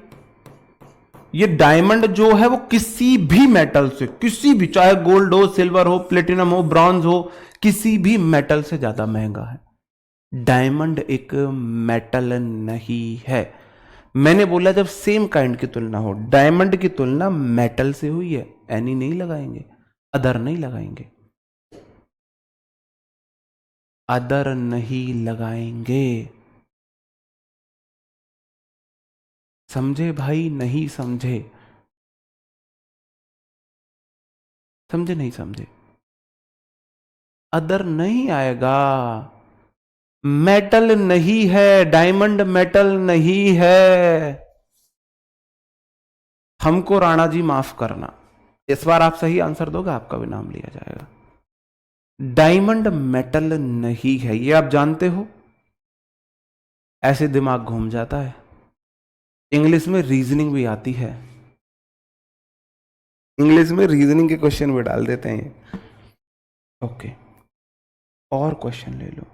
ये डायमंड जो है वो किसी भी मेटल से, किसी भी, चाहे गोल्ड हो, सिल्वर हो, प्लेटिनम हो, ब्रॉन्ज हो, किसी भी मेटल से ज्यादा महंगा है। डायमंड एक मेटल नहीं है। मैंने बोला जब सेम काइंड की तुलना हो, डायमंड की तुलना मेटल से हुई है, एनी नहीं लगाएंगे, अदर नहीं लगाएंगे, अदर नहीं लगाएंगे। समझे भाई? नहीं समझे? समझे नहीं समझे? अदर नहीं आएगा। मेटल नहीं है, डायमंड मेटल नहीं है। हमको राणा जी माफ करना, इस बार आप सही आंसर दोगे आपका भी नाम लिया जाएगा। डायमंड मेटल नहीं है, ये आप जानते हो। ऐसे दिमाग घूम जाता है। इंग्लिश में रीजनिंग भी आती है, इंग्लिश में रीजनिंग के क्वेश्चन भी डाल देते हैं। ओके, और क्वेश्चन ले लो,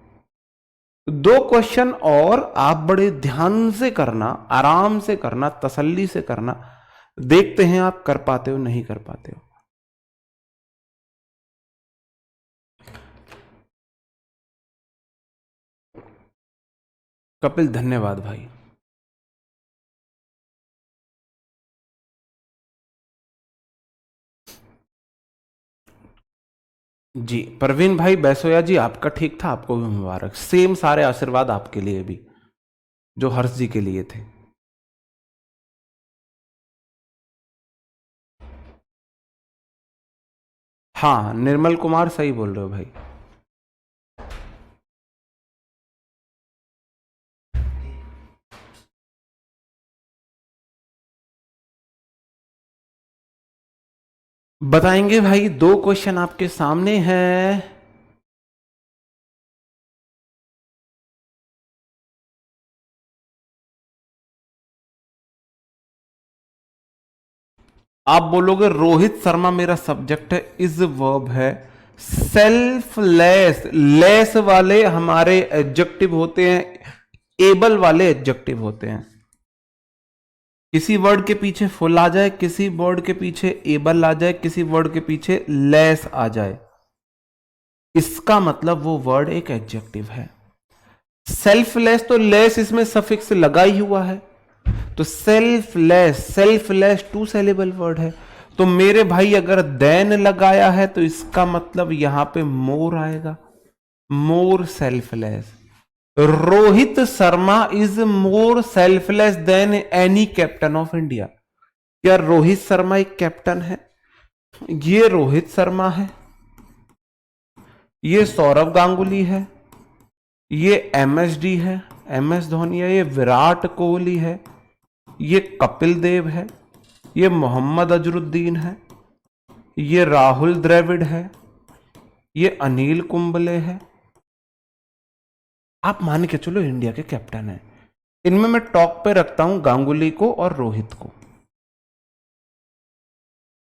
2 क्वेश्चन और। आप बड़े ध्यान से करना, आराम से करना, तसल्ली से करना। देखते हैं आप कर पाते हो नहीं कर पाते हो। कपिल धन्यवाद भाई। जी परवीन भाई बैसोया जी, आपका ठीक था, आपको भी मुबारक। सेम सारे आशीर्वाद आपके लिए भी जो हर्ष जी के लिए थे। हाँ निर्मल कुमार सही बोल रहे हो भाई। बताएंगे भाई, 2 क्वेश्चन आपके सामने हैं। आप बोलोगे रोहित शर्मा मेरा सब्जेक्ट है, इज वर्ब है। सेल्फलेस, लेस वाले हमारे एडजेक्टिव होते हैं, एबल वाले एडजेक्टिव होते हैं। किसी वर्ड के पीछे फुल आ जाए, किसी वर्ड के पीछे एबल आ जाए, किसी वर्ड के पीछे लेस आ जाए, इसका मतलब वो वर्ड एक एडजेक्टिव है। सेल्फलेस तो लेस इसमें सफिक्स लगा ही हुआ है, तो सेल्फलेस, सेल्फलेस 2 सिलेबल वर्ड है। तो मेरे भाई अगर देन लगाया है तो इसका मतलब यहां पे मोर आएगा, more selfless. Rohit Sharma is more selfless than any captain of India. क्या रोहित शर्मा एक कैप्टन है? ये रोहित शर्मा है, ये सौरव गांगुली है, ये MSD है, MS धोनी है, ये विराट कोहली है, ये कपिल देव है, ये मोहम्मद अजरुद्दीन है, ये राहुल द्रविड़ है, ये अनिल कुंबले है। आप मान के चलो इंडिया के कैप्टन है। इनमें मैं टॉप पे रखता हूं गांगुली को और रोहित को।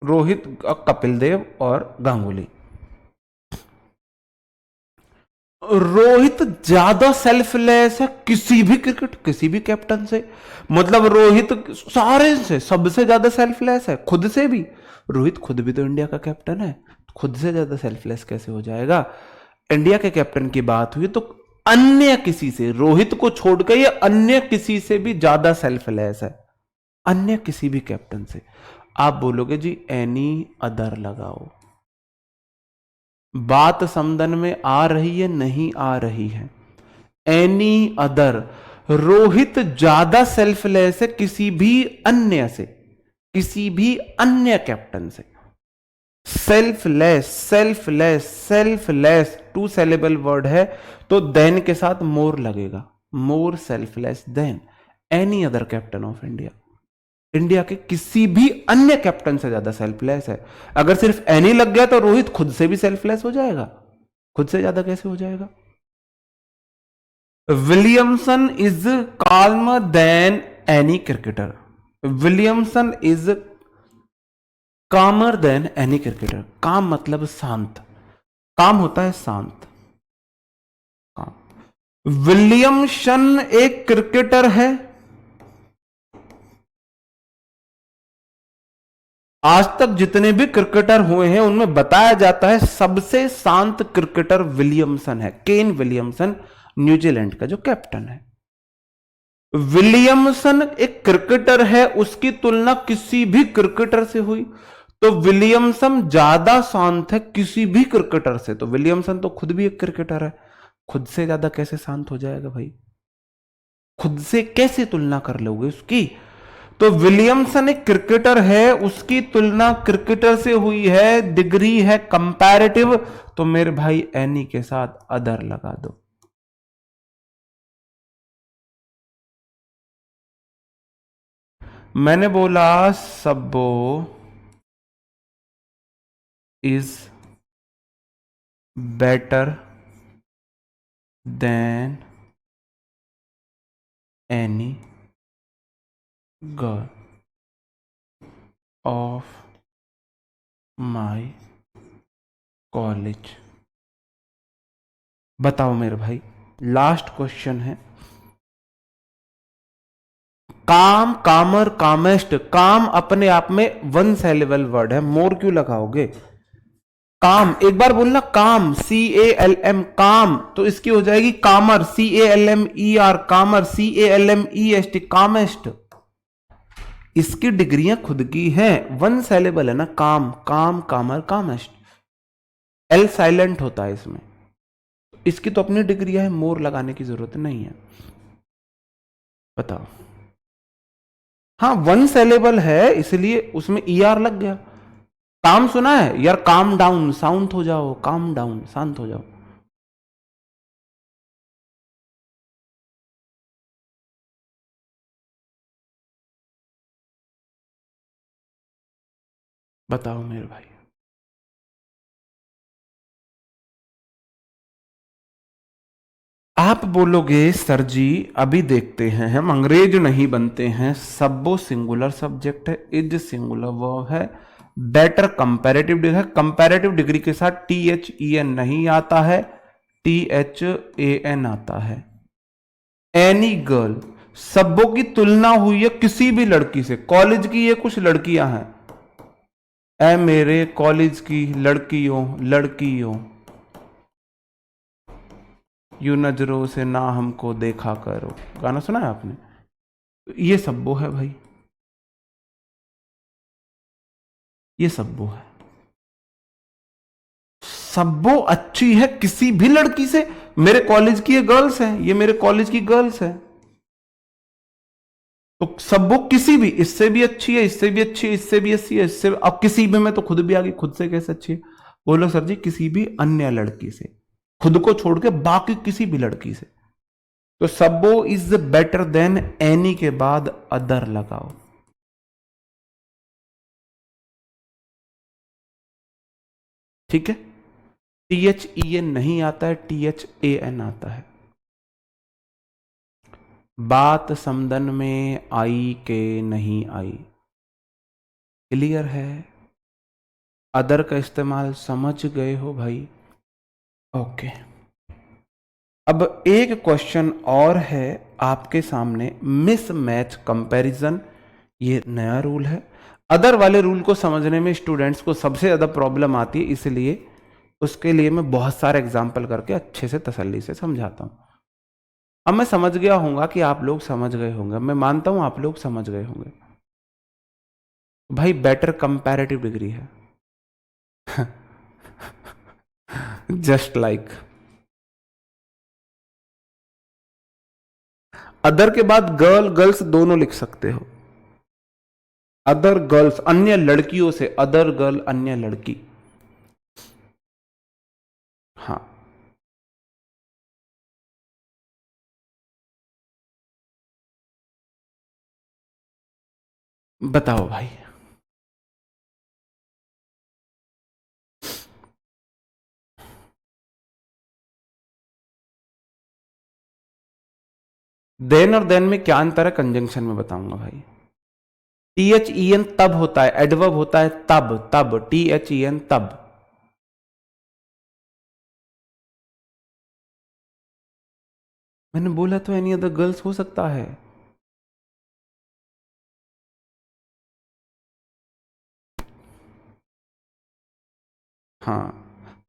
रोहित, कपिल देव और गांगुली। रोहित ज्यादा सेल्फलेस है किसी भी क्रिकेट, किसी भी कैप्टन से। मतलब रोहित सारे से सबसे ज्यादा सेल्फलेस है, खुद से भी। रोहित खुद भी तो इंडिया का कैप्टन है, खुद से ज्यादा सेल्फलेस कैसे हो जाएगा? इंडिया के कैप्टन की बात हुई तो अन्य किसी से, रोहित को छोड़ के ये अन्य किसी से भी ज्यादा सेल्फलेस है, अन्य किसी भी कैप्टन से। आप बोलोगे जी एनी अदर लगाओ, बात समदन में आ रही है? नहीं आ रही है। एनी अदर, रोहित ज्यादा सेल्फलेस है किसी भी अन्य से, किसी भी अन्य कैप्टन से। Selfless, selfless, selfless 2 syllable word है तो देन के साथ मोर लगेगा। More selfless than any other captain of India. India के किसी भी अन्य कैप्टन से ज्यादा सेल्फलेस है। अगर सिर्फ एनी लग गया तो रोहित खुद से भी सेल्फलेस हो जाएगा, खुद से ज्यादा कैसे हो जाएगा? Williamson is calmer than any cricketer. Williamson is calmer than any cricketer. Calm मतलब शांत, काम होता है शांत, काम। विलियमसन एक क्रिकेटर है, आज तक जितने भी क्रिकेटर हुए हैं उनमें बताया जाता है सबसे शांत क्रिकेटर विलियमसन है। केन विलियमसन, न्यूजीलैंड का जो कैप्टन है। विलियमसन एक क्रिकेटर है, उसकी तुलना किसी भी क्रिकेटर से हुई तो विलियमसन ज्यादा शांत है किसी भी क्रिकेटर से। तो विलियमसन तो खुद भी एक क्रिकेटर है, खुद से ज्यादा कैसे शांत हो जाएगा भाई? खुद से कैसे तुलना कर लोगे उसकी? तो विलियमसन एक क्रिकेटर है, उसकी तुलना क्रिकेटर से हुई है, डिग्री है कंपैरेटिव, तो मेरे भाई एनी के साथ अदर लगा दो। मैंने बोला सब्बो is better than any girl of my college. बताओ मेरे भाई, लास्ट क्वेश्चन है। काम, कामर, कामेस्ट, काम अपने आप में 1 syllable वर्ड है, मोर क्यों लगाओगे? काम, एक बार बोलना काम, CALM, काम, तो इसकी हो जाएगी कामर, CALMER, कामर, CALMEST, कामेस्ट। इसकी डिग्रियां खुद की हैं, 1 syllable है ना, काम, काम, कामर, कामेस्ट। एल साइलेंट होता है इसमें, इसकी तो अपनी डिग्रियां है, मोर लगाने की जरूरत नहीं है। बताओ। हाँ 1 syllable है इसलिए उसमें ER लग गया। काम सुना है यार, काम डाउन, शांत हो जाओ, काम डाउन, शांत हो जाओ। बताओ मेरे भाई। आप बोलोगे सर जी अभी देखते हैं, हम अंग्रेज नहीं बनते हैं, सब्बो सिंगुलर सब्जेक्ट है, इज सिंगुलर वर्ब है, बेटर कंपैरेटिव डिग्री है। कंपैरेटिव डिग्री के साथ THEN नहीं आता है, THAN आता है। एनी गर्ल, सब्बों की तुलना हुई है किसी भी लड़की से। कॉलेज की ये कुछ लड़कियां हैं, ऐ मेरे कॉलेज की लड़कियों, लड़कियों, यू नजरों से ना हमको देखा करो, गाना सुना है आपने? ये सब्बो है भाई, ये सब्बो है। सब्बो अच्छी है किसी भी लड़की से। मेरे कॉलेज की ये गर्ल्स हैं, ये मेरे कॉलेज की गर्ल्स हैं, तो सब्बो किसी भी, इससे भी अच्छी है, इससे भी अच्छी है, इससे भी अच्छी है, इससे अब किसी भी में तो खुद भी आ गई, खुद से कैसे अच्छी है? बोलो सर जी किसी भी अन्य लड़की से, खुद को छोड़ के बाकी किसी भी लड़की से। तो सबो इज बेटर देन एनी के बाद अदर लगाओ। ठीक है, THEN नहीं आता है, THAN आता है। बात समदन में आई के नहीं आई, क्लियर है? अदर का इस्तेमाल समझ गए हो भाई? ओके। अब एक क्वेश्चन और है आपके सामने, मिसमैच कंपैरिजन। ये नया रूल है। अदर वाले रूल को समझने में स्टूडेंट्स को सबसे ज्यादा प्रॉब्लम आती है, इसलिए उसके लिए मैं बहुत सारे एग्जाम्पल करके अच्छे से तसल्ली से समझाता हूं। अब मैं समझ गया होऊंगा कि आप लोग समझ गए होंगे, मैं मानता हूं आप लोग समझ गए होंगे। भाई बेटर कंपैरेटिव डिग्री है। जस्ट लाइक अदर के बाद गर्ल गर्ल्स दोनों लिख सकते हो। अदर गर्ल्स अन्य लड़कियों से, अदर गर्ल अन्य लड़की। हाँ, बताओ भाई। देन और देन में क्या अंतर है कंजंक्शन में बताऊंगा भाई। THEN तब होता है, एडवर्ब होता है तब, तब THEN तब। मैंने बोला तो एनी अदर गर्ल्स हो सकता है। हाँ,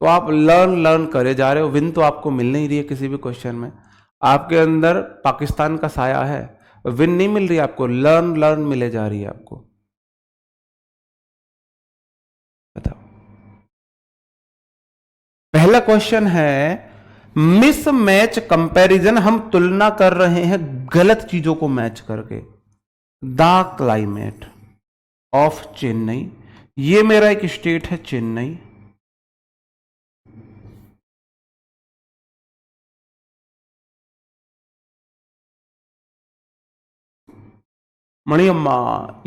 तो आप लर्न लर्न करे जा रहे हो, विन तो आपको मिल नहीं रही है किसी भी क्वेश्चन में। आपके अंदर पाकिस्तान का साया है, विन नहीं मिल रही आपको, लर्न लर्न मिले जा रही है आपको। बताओ। पहला क्वेश्चन है मिसमैच कंपैरिजन, हम तुलना कर रहे हैं गलत चीजों को मैच करके। द क्लाइमेट ऑफ चेन्नई, ये मेरा एक स्टेट है चेन्नई, मणियम्मा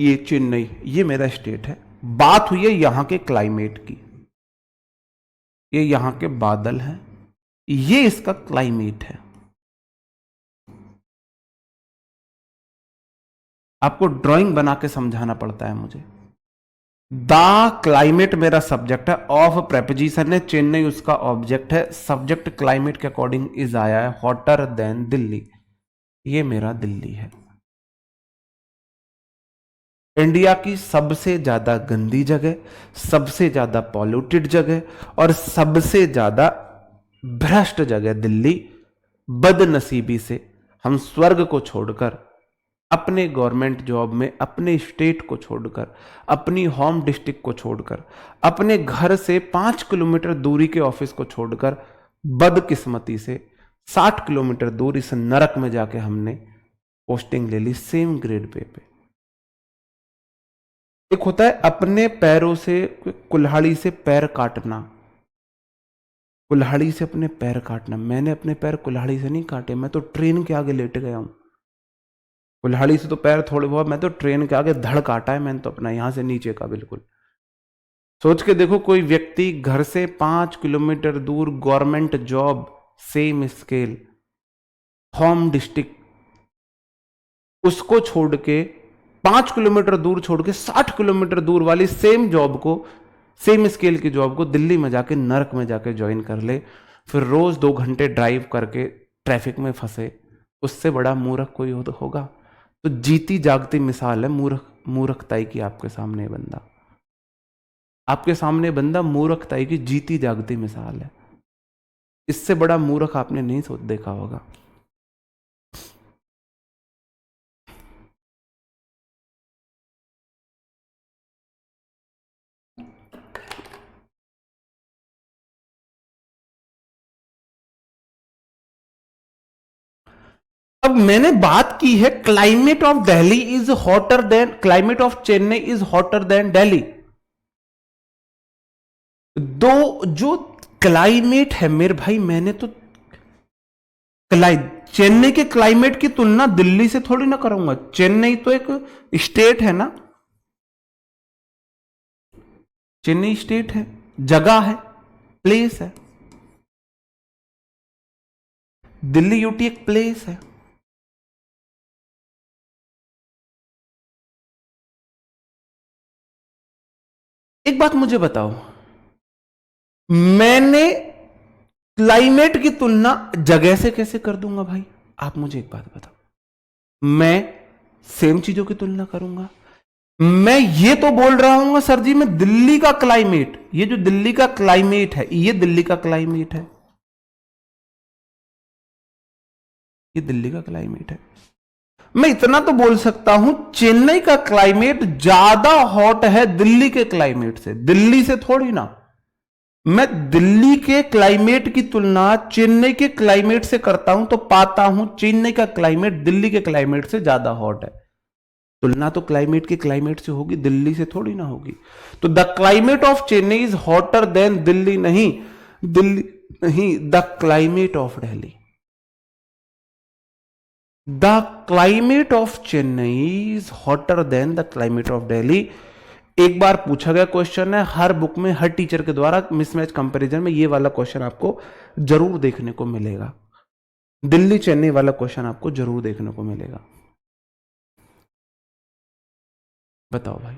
ये चेन्नई, ये मेरा स्टेट है। बात हुई है यहां के क्लाइमेट की, ये यहां के बादल हैं, ये इसका क्लाइमेट है। आपको ड्राइंग बना के समझाना पड़ता है मुझे। द क्लाइमेट मेरा सब्जेक्ट है, ऑफ प्रेपोजिशन है, चेन्नई उसका ऑब्जेक्ट है। सब्जेक्ट क्लाइमेट के अकॉर्डिंग इज आया है हॉटर देन दिल्ली, ये मेरा दिल्ली है। इंडिया की सबसे ज्यादा गंदी जगह, सबसे ज्यादा पॉल्यूटेड जगह और सबसे ज्यादा भ्रष्ट जगह दिल्ली। बदनसीबी से हम स्वर्ग को छोड़कर, अपने गवर्नमेंट जॉब में, अपने स्टेट को छोड़कर, अपनी होम डिस्ट्रिक्ट को छोड़कर, अपने घर से 5 किलोमीटर दूरी के ऑफिस को छोड़कर, बदकिस्मती से 60 किलोमीटर दूर इस नरक में जाके हमने पोस्टिंग ले ली सेम ग्रेड पे। एक होता है अपने पैरों से, कुल्हाड़ी से पैर काटना, कुल्हाड़ी से अपने पैर काटना। मैंने अपने पैर कुल्हाड़ी से नहीं काटे, मैं तो ट्रेन के आगे लेट गया हूं। कुल्हाड़ी से तो पैर थोड़े बहुत, मैं तो ट्रेन के आगे धड़ काटा है मैंने तो अपना, यहां से नीचे का बिल्कुल। सोच के देखो, कोई व्यक्ति घर से 5 किलोमीटर दूर, government job, same scale, home district, उसको छोड़ के 5 किलोमीटर दूर छोड़ के 60 किलोमीटर दूर वाली सेम जॉब को, सेम स्केल की जॉब को दिल्ली में जाके नरक में जाके ज्वाइन कर ले, फिर रोज 2 घंटे ड्राइव करके ट्रैफिक में फंसे। उससे बड़ा मूर्ख कोई होगा? तो जीती जागती मिसाल है मूर्खताई की आपके सामने बंदा, आपके सामने बंदा मूर्खताई की जीती जागती मिसाल है। इससे बड़ा मूर्ख आपने नहीं सोच देखा होगा। अब मैंने बात की है climate of Delhi is hotter then, climate of Chennai is hotter then Delhi. दो जो क्लाइमेट है मेरे भाई, मैंने तो चेन्नई के क्लाइमेट की तुलना दिल्ली से थोड़ी ना करूंगा। चेन्नई तो एक स्टेट है ना, चेन्नई स्टेट है, जगह है, प्लेस है। दिल्ली यूटी एक प्लेस है। एक बात मुझे बताओ, मैंने क्लाइमेट की तुलना जगह से कैसे कर दूंगा भाई? आप मुझे एक बात बताओ, मैं सेम चीजों की तुलना करूंगा? मैं ये तो बोल रहा हूं सर जी, मैं दिल्ली का क्लाइमेट, ये जो दिल्ली का क्लाइमेट है, ये दिल्ली का क्लाइमेट है, ये दिल्ली का क्लाइमेट है। मैं इतना तो बोल सकता हूं, चेन्नई का क्लाइमेट ज्यादा हॉट है दिल्ली के क्लाइमेट से, दिल्ली से थोड़ी ना। मैं दिल्ली के क्लाइमेट की तुलना चेन्नई के क्लाइमेट से करता हूं तो पाता हूं चेन्नई का क्लाइमेट दिल्ली के क्लाइमेट से ज्यादा हॉट है। तुलना तो क्लाइमेट के क्लाइमेट से होगी, दिल्ली से थोड़ी ना होगी। तो the climate of Chennai is hotter then Delhi नहीं, दिल्ली नहीं, the climate of Delhi, the climate of Chennai is hotter then the climate of Delhi. एक बार पूछा गया क्वेश्चन है, हर बुक में हर टीचर के द्वारा मिसमैच कंपैरिजन में ये वाला क्वेश्चन आपको जरूर देखने को मिलेगा। दिल्ली चेन्नई वाला क्वेश्चन आपको जरूर देखने को मिलेगा। बताओ भाई।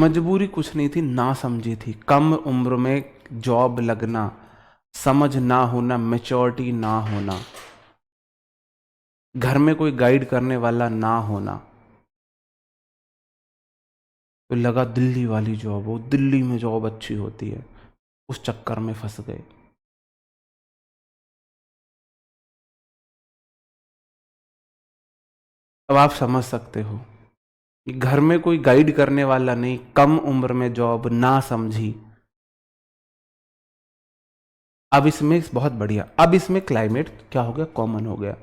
मजबूरी कुछ नहीं थी, ना समझी थी, कम उम्र में जॉब लगना, समझ ना होना, मैच्योरिटी ना होना, घर में कोई गाइड करने वाला ना होना, तो लगा दिल्ली वाली जॉब हो, दिल्ली में जॉब अच्छी होती है, उस चक्कर में फंस गए। अब आप समझ सकते हो कि घर में कोई गाइड करने वाला नहीं, कम उम्र में जॉब, ना समझी। अब इसमें बहुत बढ़िया, अब इसमें क्लाइमेट क्या हो गया, कॉमन हो गया।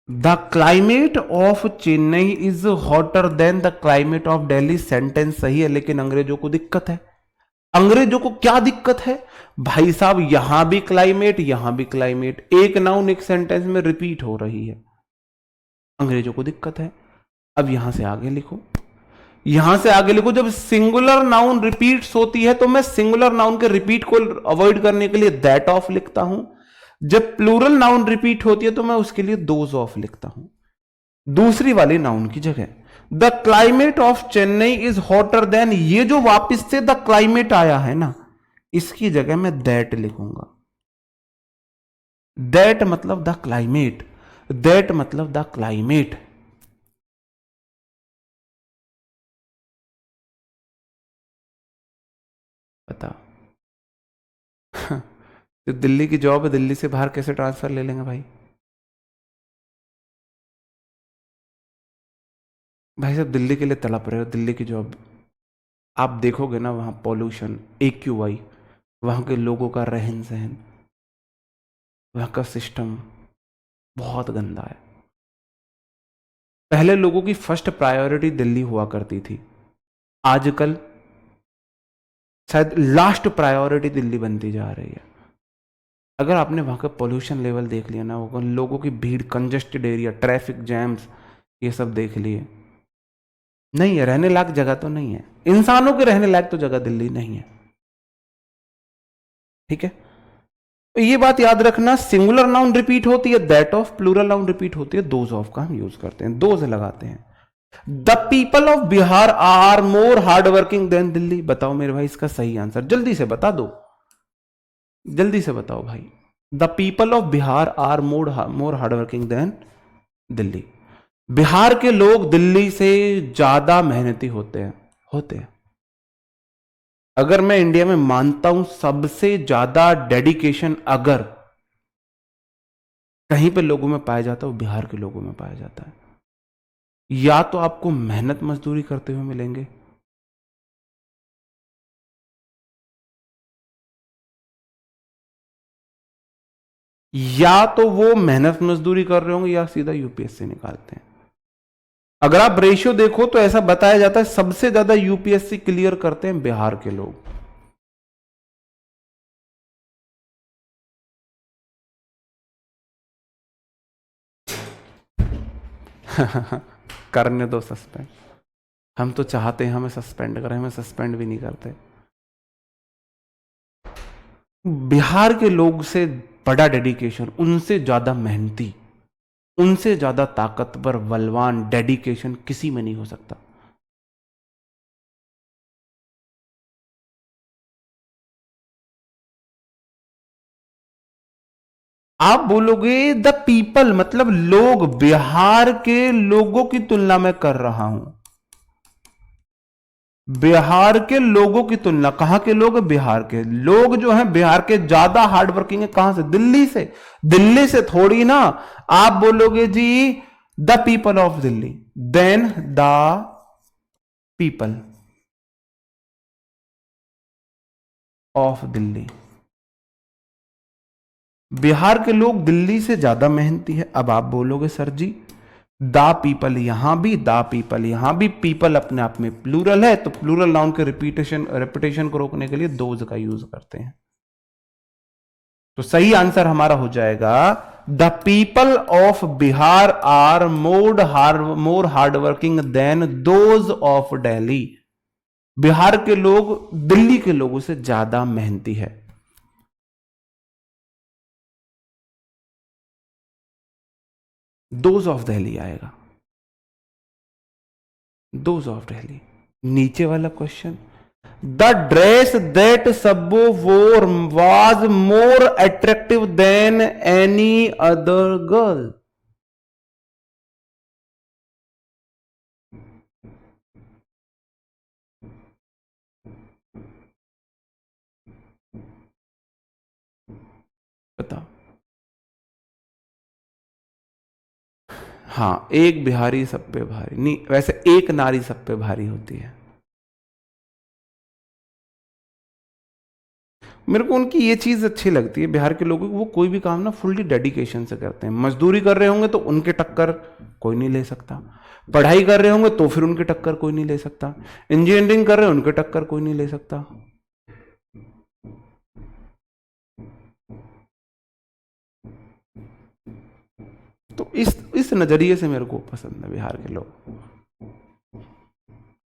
The climate of Chennai is hotter then the climate of Delhi. Sentence सही है, लेकिन अंग्रेजों को दिक्कत है। अंग्रेजों को क्या दिक्कत है भाई साहब? यहां भी क्लाइमेट, यहां भी क्लाइमेट, एक नाउन एक सेंटेंस में रिपीट हो रही है, अंग्रेजों को दिक्कत है। अब यहां से आगे लिखो, यहां से आगे लिखो, जब सिंगुलर नाउन रिपीट्स होती है तो मैं सिंगुलर नाउन के रिपीट को अवॉइड करने के लिए दैट ऑफ लिखता हूं। जब प्लूरल नाउन रिपीट होती है तो मैं उसके लिए दोज ऑफ लिखता हूं, दूसरी वाली नाउन की जगह। The climate of Chennai is hotter then, ये जो वापिस से द क्लाइमेट आया है ना, इसकी जगह मैं दैट लिखूंगा। दैट मतलब द क्लाइमेट, दैट मतलब द क्लाइमेट। बताओ। तो दिल्ली की जॉब है, दिल्ली से बाहर कैसे ट्रांसफर ले लेंगे भाई? भाई साहब दिल्ली के लिए तड़प रहे हो, दिल्ली की जॉब आप देखोगे ना, वहां पॉल्यूशन, AQI, वहां के लोगों का रहन सहन, वहां का सिस्टम बहुत गंदा है। पहले लोगों की फर्स्ट प्रायोरिटी दिल्ली हुआ करती थी, आजकल शायद लास्ट प्रायोरिटी दिल्ली बनती जा रही है। अगर आपने वहां का पोल्यूशन लेवल देख लिया ना, वो लोगों की भीड़, कंजेस्टेड एरिया, ट्रैफिक जैम्स, ये सब देख लिए, नहीं है रहने लायक जगह, तो नहीं है, इंसानों के रहने लायक तो जगह दिल्ली नहीं है। ठीक है, तो ये बात याद रखना, सिंगुलर नाउन रिपीट होती है that of, plural noun repeat होती है दोज ऑफ का हम यूज करते हैं, दोज लगाते हैं। The people of Bihar are more hard working than Delhi. बताओ मेरे भाई इसका सही आंसर, जल्दी से बता दो, जल्दी से बताओ भाई। The people of Bihar are more hard working than Delhi. Bihar के लोग दिल्ली से ज्यादा मेहनती होते हैं, होते हैं। अगर मैं इंडिया में मानता हूं सबसे ज्यादा डेडिकेशन अगर कहीं पे लोगों में पाया जाता है, वो बिहार के लोगों में पाया जाता है। या तो आपको मेहनत मजदूरी करते हुए मिलेंगे, या तो वो मेहनत मजदूरी कर रहे होंगे, या सीधा UPSC निकालते हैं। अगर आप रेशियो देखो तो ऐसा बताया जाता है सबसे ज्यादा यूपीएससी क्लियर करते हैं बिहार के लोग। करने दो सस्पेंड, हम तो चाहते हैं हमें सस्पेंड करें, हमें सस्पेंड भी नहीं करते। बिहार के लोग से बड़ा डेडिकेशन, उनसे ज्यादा मेहनती, उनसे ज्यादा ताकतवर, बलवान, डेडिकेशन किसी में नहीं हो सकता। आप बोलोगे द पीपल मतलब लोग, बिहार के लोगों की तुलना में कर रहा हूं। बिहार के लोगों की तुलना, कहां के लोग? बिहार के लोग जो हैं बिहार के ज्यादा हार्ड वर्किंग है। कहां से? दिल्ली से। दिल्ली से थोड़ी ना। आप बोलोगे जी the people of Delhi, than the people of Delhi. Bihar के लोग दिल्ली से ज्यादा मेहनती है। अब आप बोलोगे सर जी दा पीपल यहां भी, दा पीपल यहां भी, पीपल अपने आप में प्लूरल है तो प्लूरल नाउन के रेपिटेशन को रोकने के लिए दोज का यूज करते हैं। तो सही आंसर हमारा हो जाएगा the people of Bihar are more hard working than those of Delhi. Bihar के लोग दिल्ली के लोगों से ज्यादा मेहनती है। दोज ऑफ दिल्ली आएगा, दोज ऑफ दिल्ली। नीचे वाला question, the dress that Sabbo wore was more attractive than any other girl. बताओ। हाँ, एक बिहारी सब पे भारी नहीं, वैसे एक नारी सब पे भारी होती है। मेरे को उनकी ये चीज अच्छी लगती है बिहार के लोगों को, वो कोई भी काम ना फुल्ली डेडिकेशन से करते हैं। मजदूरी कर रहे होंगे तो उनके टक्कर कोई नहीं ले सकता, पढ़ाई कर रहे होंगे तो फिर उनके टक्कर कोई नहीं ले सकता, इंजीनियरिंग कर रहे हैं उनके टक्कर कोई नहीं ले सकता। तो इस नजरिए से मेरे को पसंद है बिहार के लोग।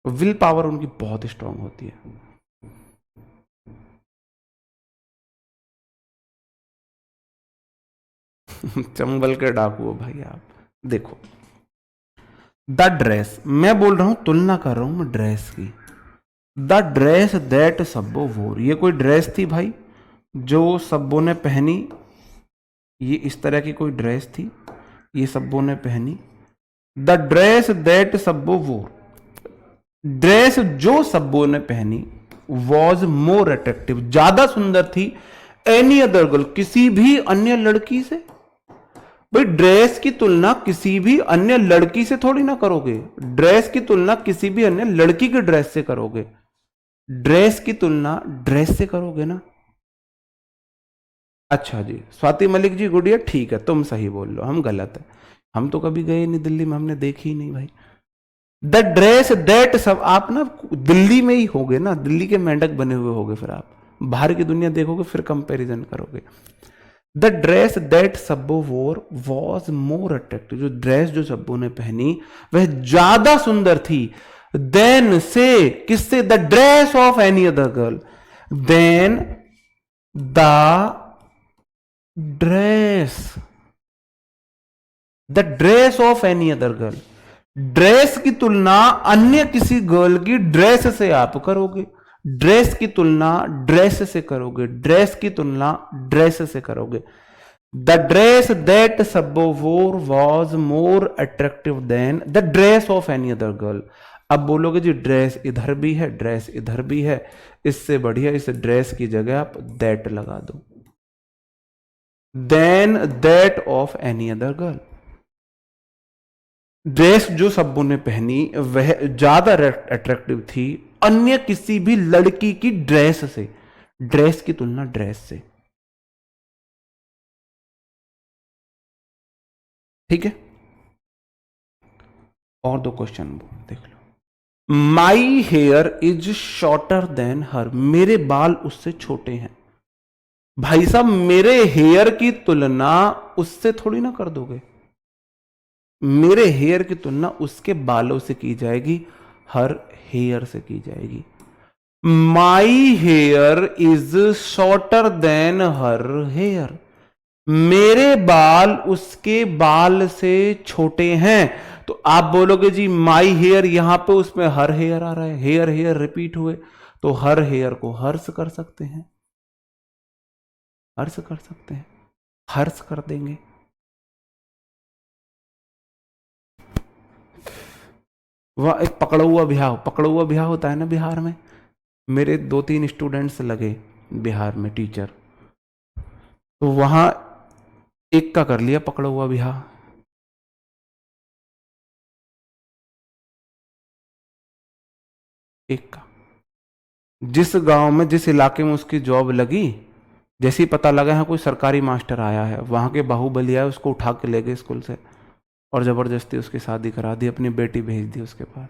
विल पावर उनकी बहुत स्ट्रांग होती है। चंबल के डाकू हो भाई आप। देखो द ड्रेस, मैं बोल रहा हूं तुलना कर रहा हूं मैं ड्रेस की। द ड्रेस दैट सब्बो वोर, ये कोई ड्रेस थी भाई जो सब्बों ने पहनी। ये इस तरह की कोई ड्रेस थी, ये सब्बों ने पहनी। द ड्रेस दैट सब्बो वोर, ड्रेस जो सब्बों ने पहनी, वॉज मोर अट्रैक्टिव, ज्यादा सुंदर थी, एनी अदर गर्ल, किसी भी अन्य लड़की से। भाई ड्रेस की तुलना किसी भी अन्य लड़की से थोड़ी ना करोगे, ड्रेस की तुलना किसी भी अन्य लड़की की ड्रेस से करोगे, ड्रेस की तुलना ड्रेस से करोगे ना। अच्छा जी, स्वाति मलिक जी गुड़िया, ठीक है तुम सही बोल लो, हम गलत है। हम तो कभी गए नहीं दिल्ली में, हमने देखी ही नहीं भाई। द ड्रेस दैट, सब आप ना दिल्ली में ही होगे ना, दिल्ली के मेंढक बने हुए होगे, फिर आप बाहर की दुनिया देखोगे फिर कंपैरिजन करोगे। The dress that Sabbo wore was more attractive, जो ड्रेस जो सब्बो ने पहनी वह ज्यादा सुंदर थी देन से, किससे? The dress of any other girl, than the dress, the dress of any other girl. Dress की तुलना अन्य किसी गर्ल की ड्रेस से आप करोगे, ड्रेस की तुलना ड्रेस से करोगे, ड्रेस की तुलना ड्रेस से करोगे। The dress that Sabbo wore was more attractive than the dress of any other girl. अब बोलोगे जी ड्रेस इधर भी है, ड्रेस इधर भी है, इससे बढ़िया इस ड्रेस की जगह आप दैट लगा दो, than that of any other girl. Dress जो सब्बों ने पहनी वह ज्यादा अट्रैक्टिव थी अन्य किसी भी लड़की की ड्रेस से, ड्रेस की तुलना ड्रेस से। ठीक है, और दो क्वेश्चन देख लो। My hair is shorter than her, मेरे बाल उससे छोटे हैं। भाई साहब मेरे हेयर की तुलना उससे थोड़ी ना कर दोगे, मेरे हेयर की तुलना उसके बालों से की जाएगी, हर हेयर से की जाएगी। My hair is shorter than her hair, मेरे बाल उसके बाल से छोटे हैं। तो आप बोलोगे जी माई हेयर, यहां पे उसमें हर हेयर आ रहा है, हेयर हेयर रिपीट हुए, तो हर हेयर को हर्ष कर सकते हैं, हर्ष कर सकते हैं, हर्ष कर देंगे। वह एक पकड़ा हुआ ब्याह होता है ना बिहार में, मेरे 2-3 स्टूडेंट्स लगे बिहार में टीचर, तो वहां एक का कर लिया पकड़ा हुआ ब्याह। एक का, जिस गांव में जिस इलाके में उसकी जॉब लगी, जैसे ही पता लगा है कोई सरकारी मास्टर आया है, वहां के बाहुबली आए उसको उठा के ले गए स्कूल से और जबरदस्ती उसकी शादी करा दी, अपनी बेटी भेज दी उसके पास।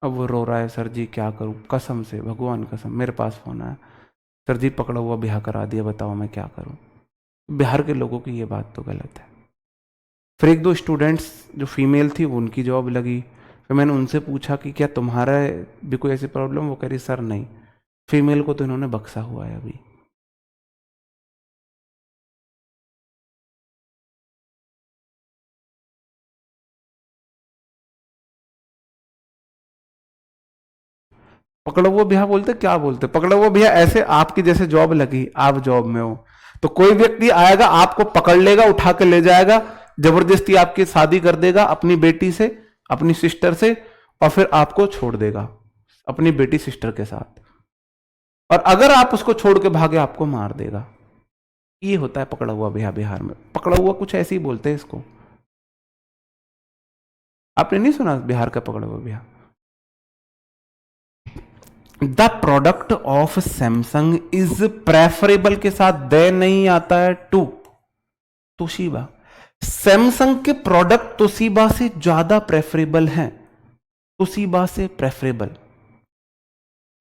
अब वो रो रहा है, सर जी क्या करूं, कसम से भगवान कसम, मेरे पास फोन आया, सर जी पकड़ा हुआ ब्याह करा दिया, बताओ मैं क्या करूं। बिहार के लोगों की ये बात तो गलत है। फिर एक दो स्टूडेंट्स जो फीमेल थी उनकी जॉब लगी, फिर मैंने उनसे पूछा कि क्या तुम्हारा भी कोई ऐसी प्रॉब्लम, वो कह रही सर नहीं, फीमेल को तो इन्होंने बक्सा हुआ है अभी। पकड़ा हुआ ब्याह बोलते क्या बोलते, पकड़ा हुआ ब्याह ऐसे आपकी जैसे जॉब लगी, आप जॉब में हो, तो कोई व्यक्ति आएगा आपको पकड़ लेगा, उठा के ले जाएगा, जबरदस्ती आपकी शादी कर देगा अपनी बेटी से, अपनी सिस्टर से, और फिर आपको छोड़ देगा अपनी बेटी सिस्टर के साथ, और अगर आप उसको छोड़ के भागे आपको मार देगा। ये होता है पकड़ा हुआ ब्याह बिहार में। पकड़ा हुआ कुछ ऐसे ही बोलते हैं इसको, आपने नहीं सुना बिहार का पकड़ा हुआ ब्याह। The product of Samsung is preferable के साथ दे नहीं आता है टू तोशिबा, सैमसंग के प्रोडक्ट तोशिबा से ज्यादा प्रेफरेबल हैं, तोशिबा से प्रेफरेबल,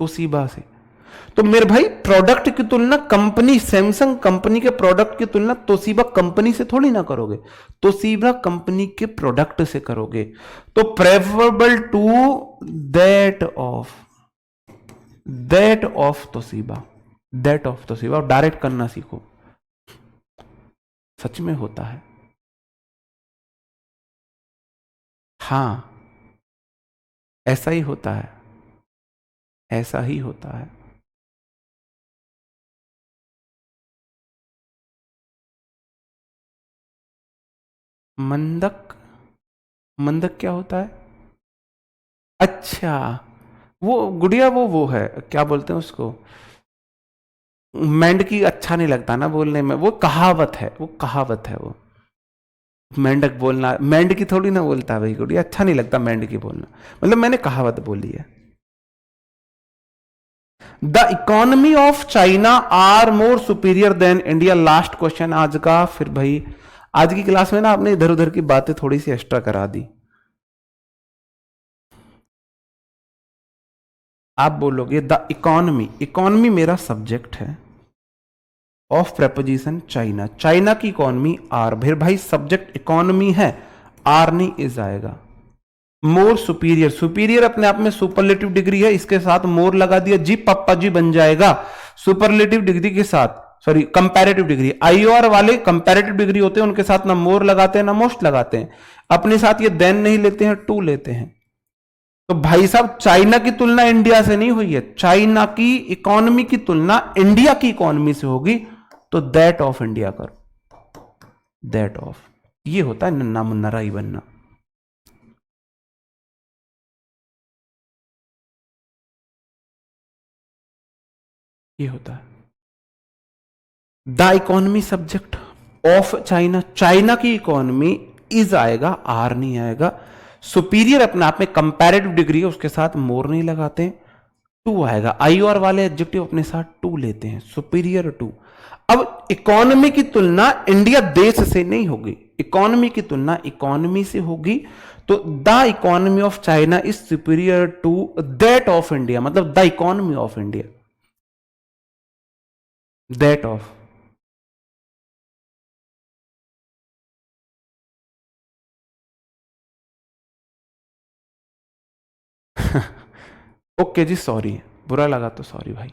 तोशिबा से। तो मेरे भाई प्रोडक्ट की तुलना कंपनी, सैमसंग कंपनी के प्रोडक्ट की तुलना तोशिबा कंपनी से थोड़ी ना करोगे, तोशिबा कंपनी के प्रोडक्ट से करोगे। तो preferable to that of, that of Toshiba, that of Toshiba, direct करना सीखो, सच में होता है। हां ऐसा ही होता है, ऐसा ही होता है। मंदक, मंदक क्या होता है? अच्छा वो गुड़िया, वो है क्या बोलते हैं उसको, मेंढकी अच्छा नहीं लगता ना बोलने में, वो कहावत है, वो कहावत है वो, मेंढक बोलना, मेंढकी थोड़ी ना बोलता भाई गुड़िया, अच्छा नहीं लगता मेंढकी बोलना, मतलब मैंने कहावत बोली है। The economy of China are more superior than India, last question आज का। फिर भाई आज की क्लास में ना आपने इधर उधर की बातें थोड़ी सी एक्स्ट्रा करा दी। आप बोलोगे द इकोनॉमी, इकोनॉमी मेरा सब्जेक्ट है, ऑफ प्रेपोजिशन चाइना, चाइना की इकोनॉमी आर, फिर भाई सब्जेक्ट इकोनॉमी है, आर नहीं इज आएगा। मोर सुपीरियर, सुपीरियर अपने आप में सुपरलेटिव डिग्री है, इसके साथ मोर लगा दिया जी, पप्पा जी बन जाएगा सुपरलेटिव डिग्री के साथ, सॉरी कंपैरेटिव डिग्री, आईओआर वाले कंपैरेटिव डिग्री होते हैं, उनके साथ ना मोर लगाते हैं ना मोस्ट लगाते हैं, अपने साथ ये देन नहीं लेते हैं, टू लेते हैं। तो भाई साहब चाइना की तुलना इंडिया से नहीं हुई है, चाइना की इकोनॉमी की तुलना इंडिया की इकोनॉमी से होगी, तो दैट ऑफ इंडिया करो, दैट ऑफ, ये होता है नन्ना मुन्ना राई बनना। ये होता है the economy subject of China, China की इकोनॉमी इज आएगा, आर नहीं आएगा। सुपीरियर अपने आप में कंपैरेटिव डिग्री है, उसके साथ मोर नहीं लगाते, टू आएगा, आई और वाले एडजेक्टिव अपने साथ टू लेते हैं, सुपीरियर टू। अब इकोनॉमी की तुलना इंडिया देश से नहीं होगी, इकोनॉमी की तुलना इकोनॉमी से होगी, तो the economy of China is superior to that of India, मतलब the economy of India, that of. Okay जी, सॉरी, बुरा लगा तो सॉरी भाई।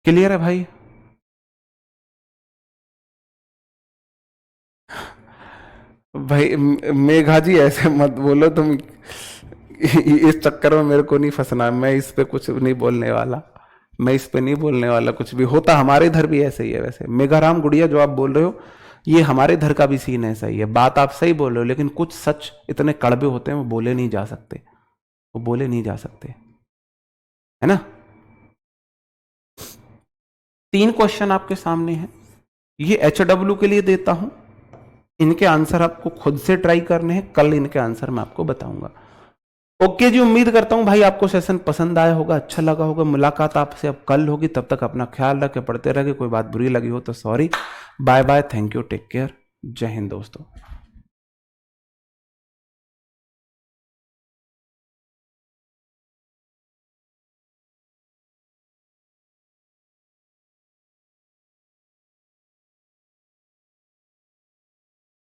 क्लियर है भाई? भाई मेघा जी ऐसे मत बोलो तुम, इस चक्कर में मेरे को नहीं फंसना, मैं इस पे कुछ नहीं बोलने वाला, मैं इस पे नहीं बोलने वाला कुछ भी। होता हमारे इधर भी ऐसे ही है वैसे, मेघाराम गुड़िया जो आप बोल रहे हो, ये हमारे इधर का भी सीन ऐसा ही है। बात आप सही बोल रहे हो, लेकिन कुछ सच इतने कड़वे होते हैं वो बोले नहीं जा सकते, वो बोले नहीं जा सकते, है ना। 3 क्वेश्चन आपके सामने हैं, ये HW के लिए देता हूं, इनके आंसर आपको खुद से ट्राई करने हैं, कल इनके आंसर मैं आपको बताऊंगा। ओके जी, उम्मीद करता हूं भाई आपको सेशन पसंद आया होगा, अच्छा लगा होगा। मुलाकात आपसे अब कल होगी, तब तक अपना ख्याल रखें, पढ़ते रहे। कोई बात बुरी लगी हो तो sorry. Bye bye, thank you, take care, जय हिंद दोस्तों।